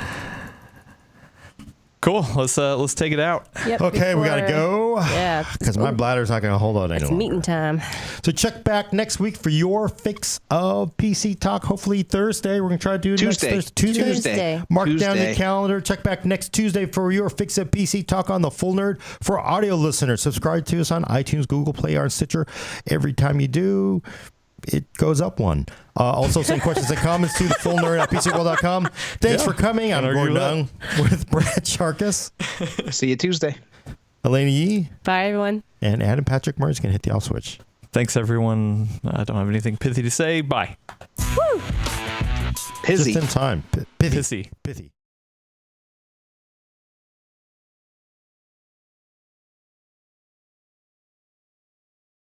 Cool. Let's take it out. Yep, okay, we gotta go. Yeah, because my bladder's not gonna hold on anymore. It's meeting time. So check back next week for your fix of PC Talk. Hopefully Thursday. We're gonna try to do it Tuesday. Tuesday. Mark down your calendar. Check back next Tuesday for your fix of PC Talk on the Full Nerd. For audio listeners, subscribe to us on iTunes, Google Play, or Stitcher. Every time you do, it goes up one. Also, send questions and comments to thefullnerd@PCWorld.com. Thanks for coming. I'm Gordon Young with Brad Sharkus. See you Tuesday. Elena Yee. Bye, everyone. And Adam Patrick Murray's going to hit the off switch. Thanks, everyone. I don't have anything pithy to say. Bye. Woo! Pizzy. Just in time. Pithy. Pissy. Pithy.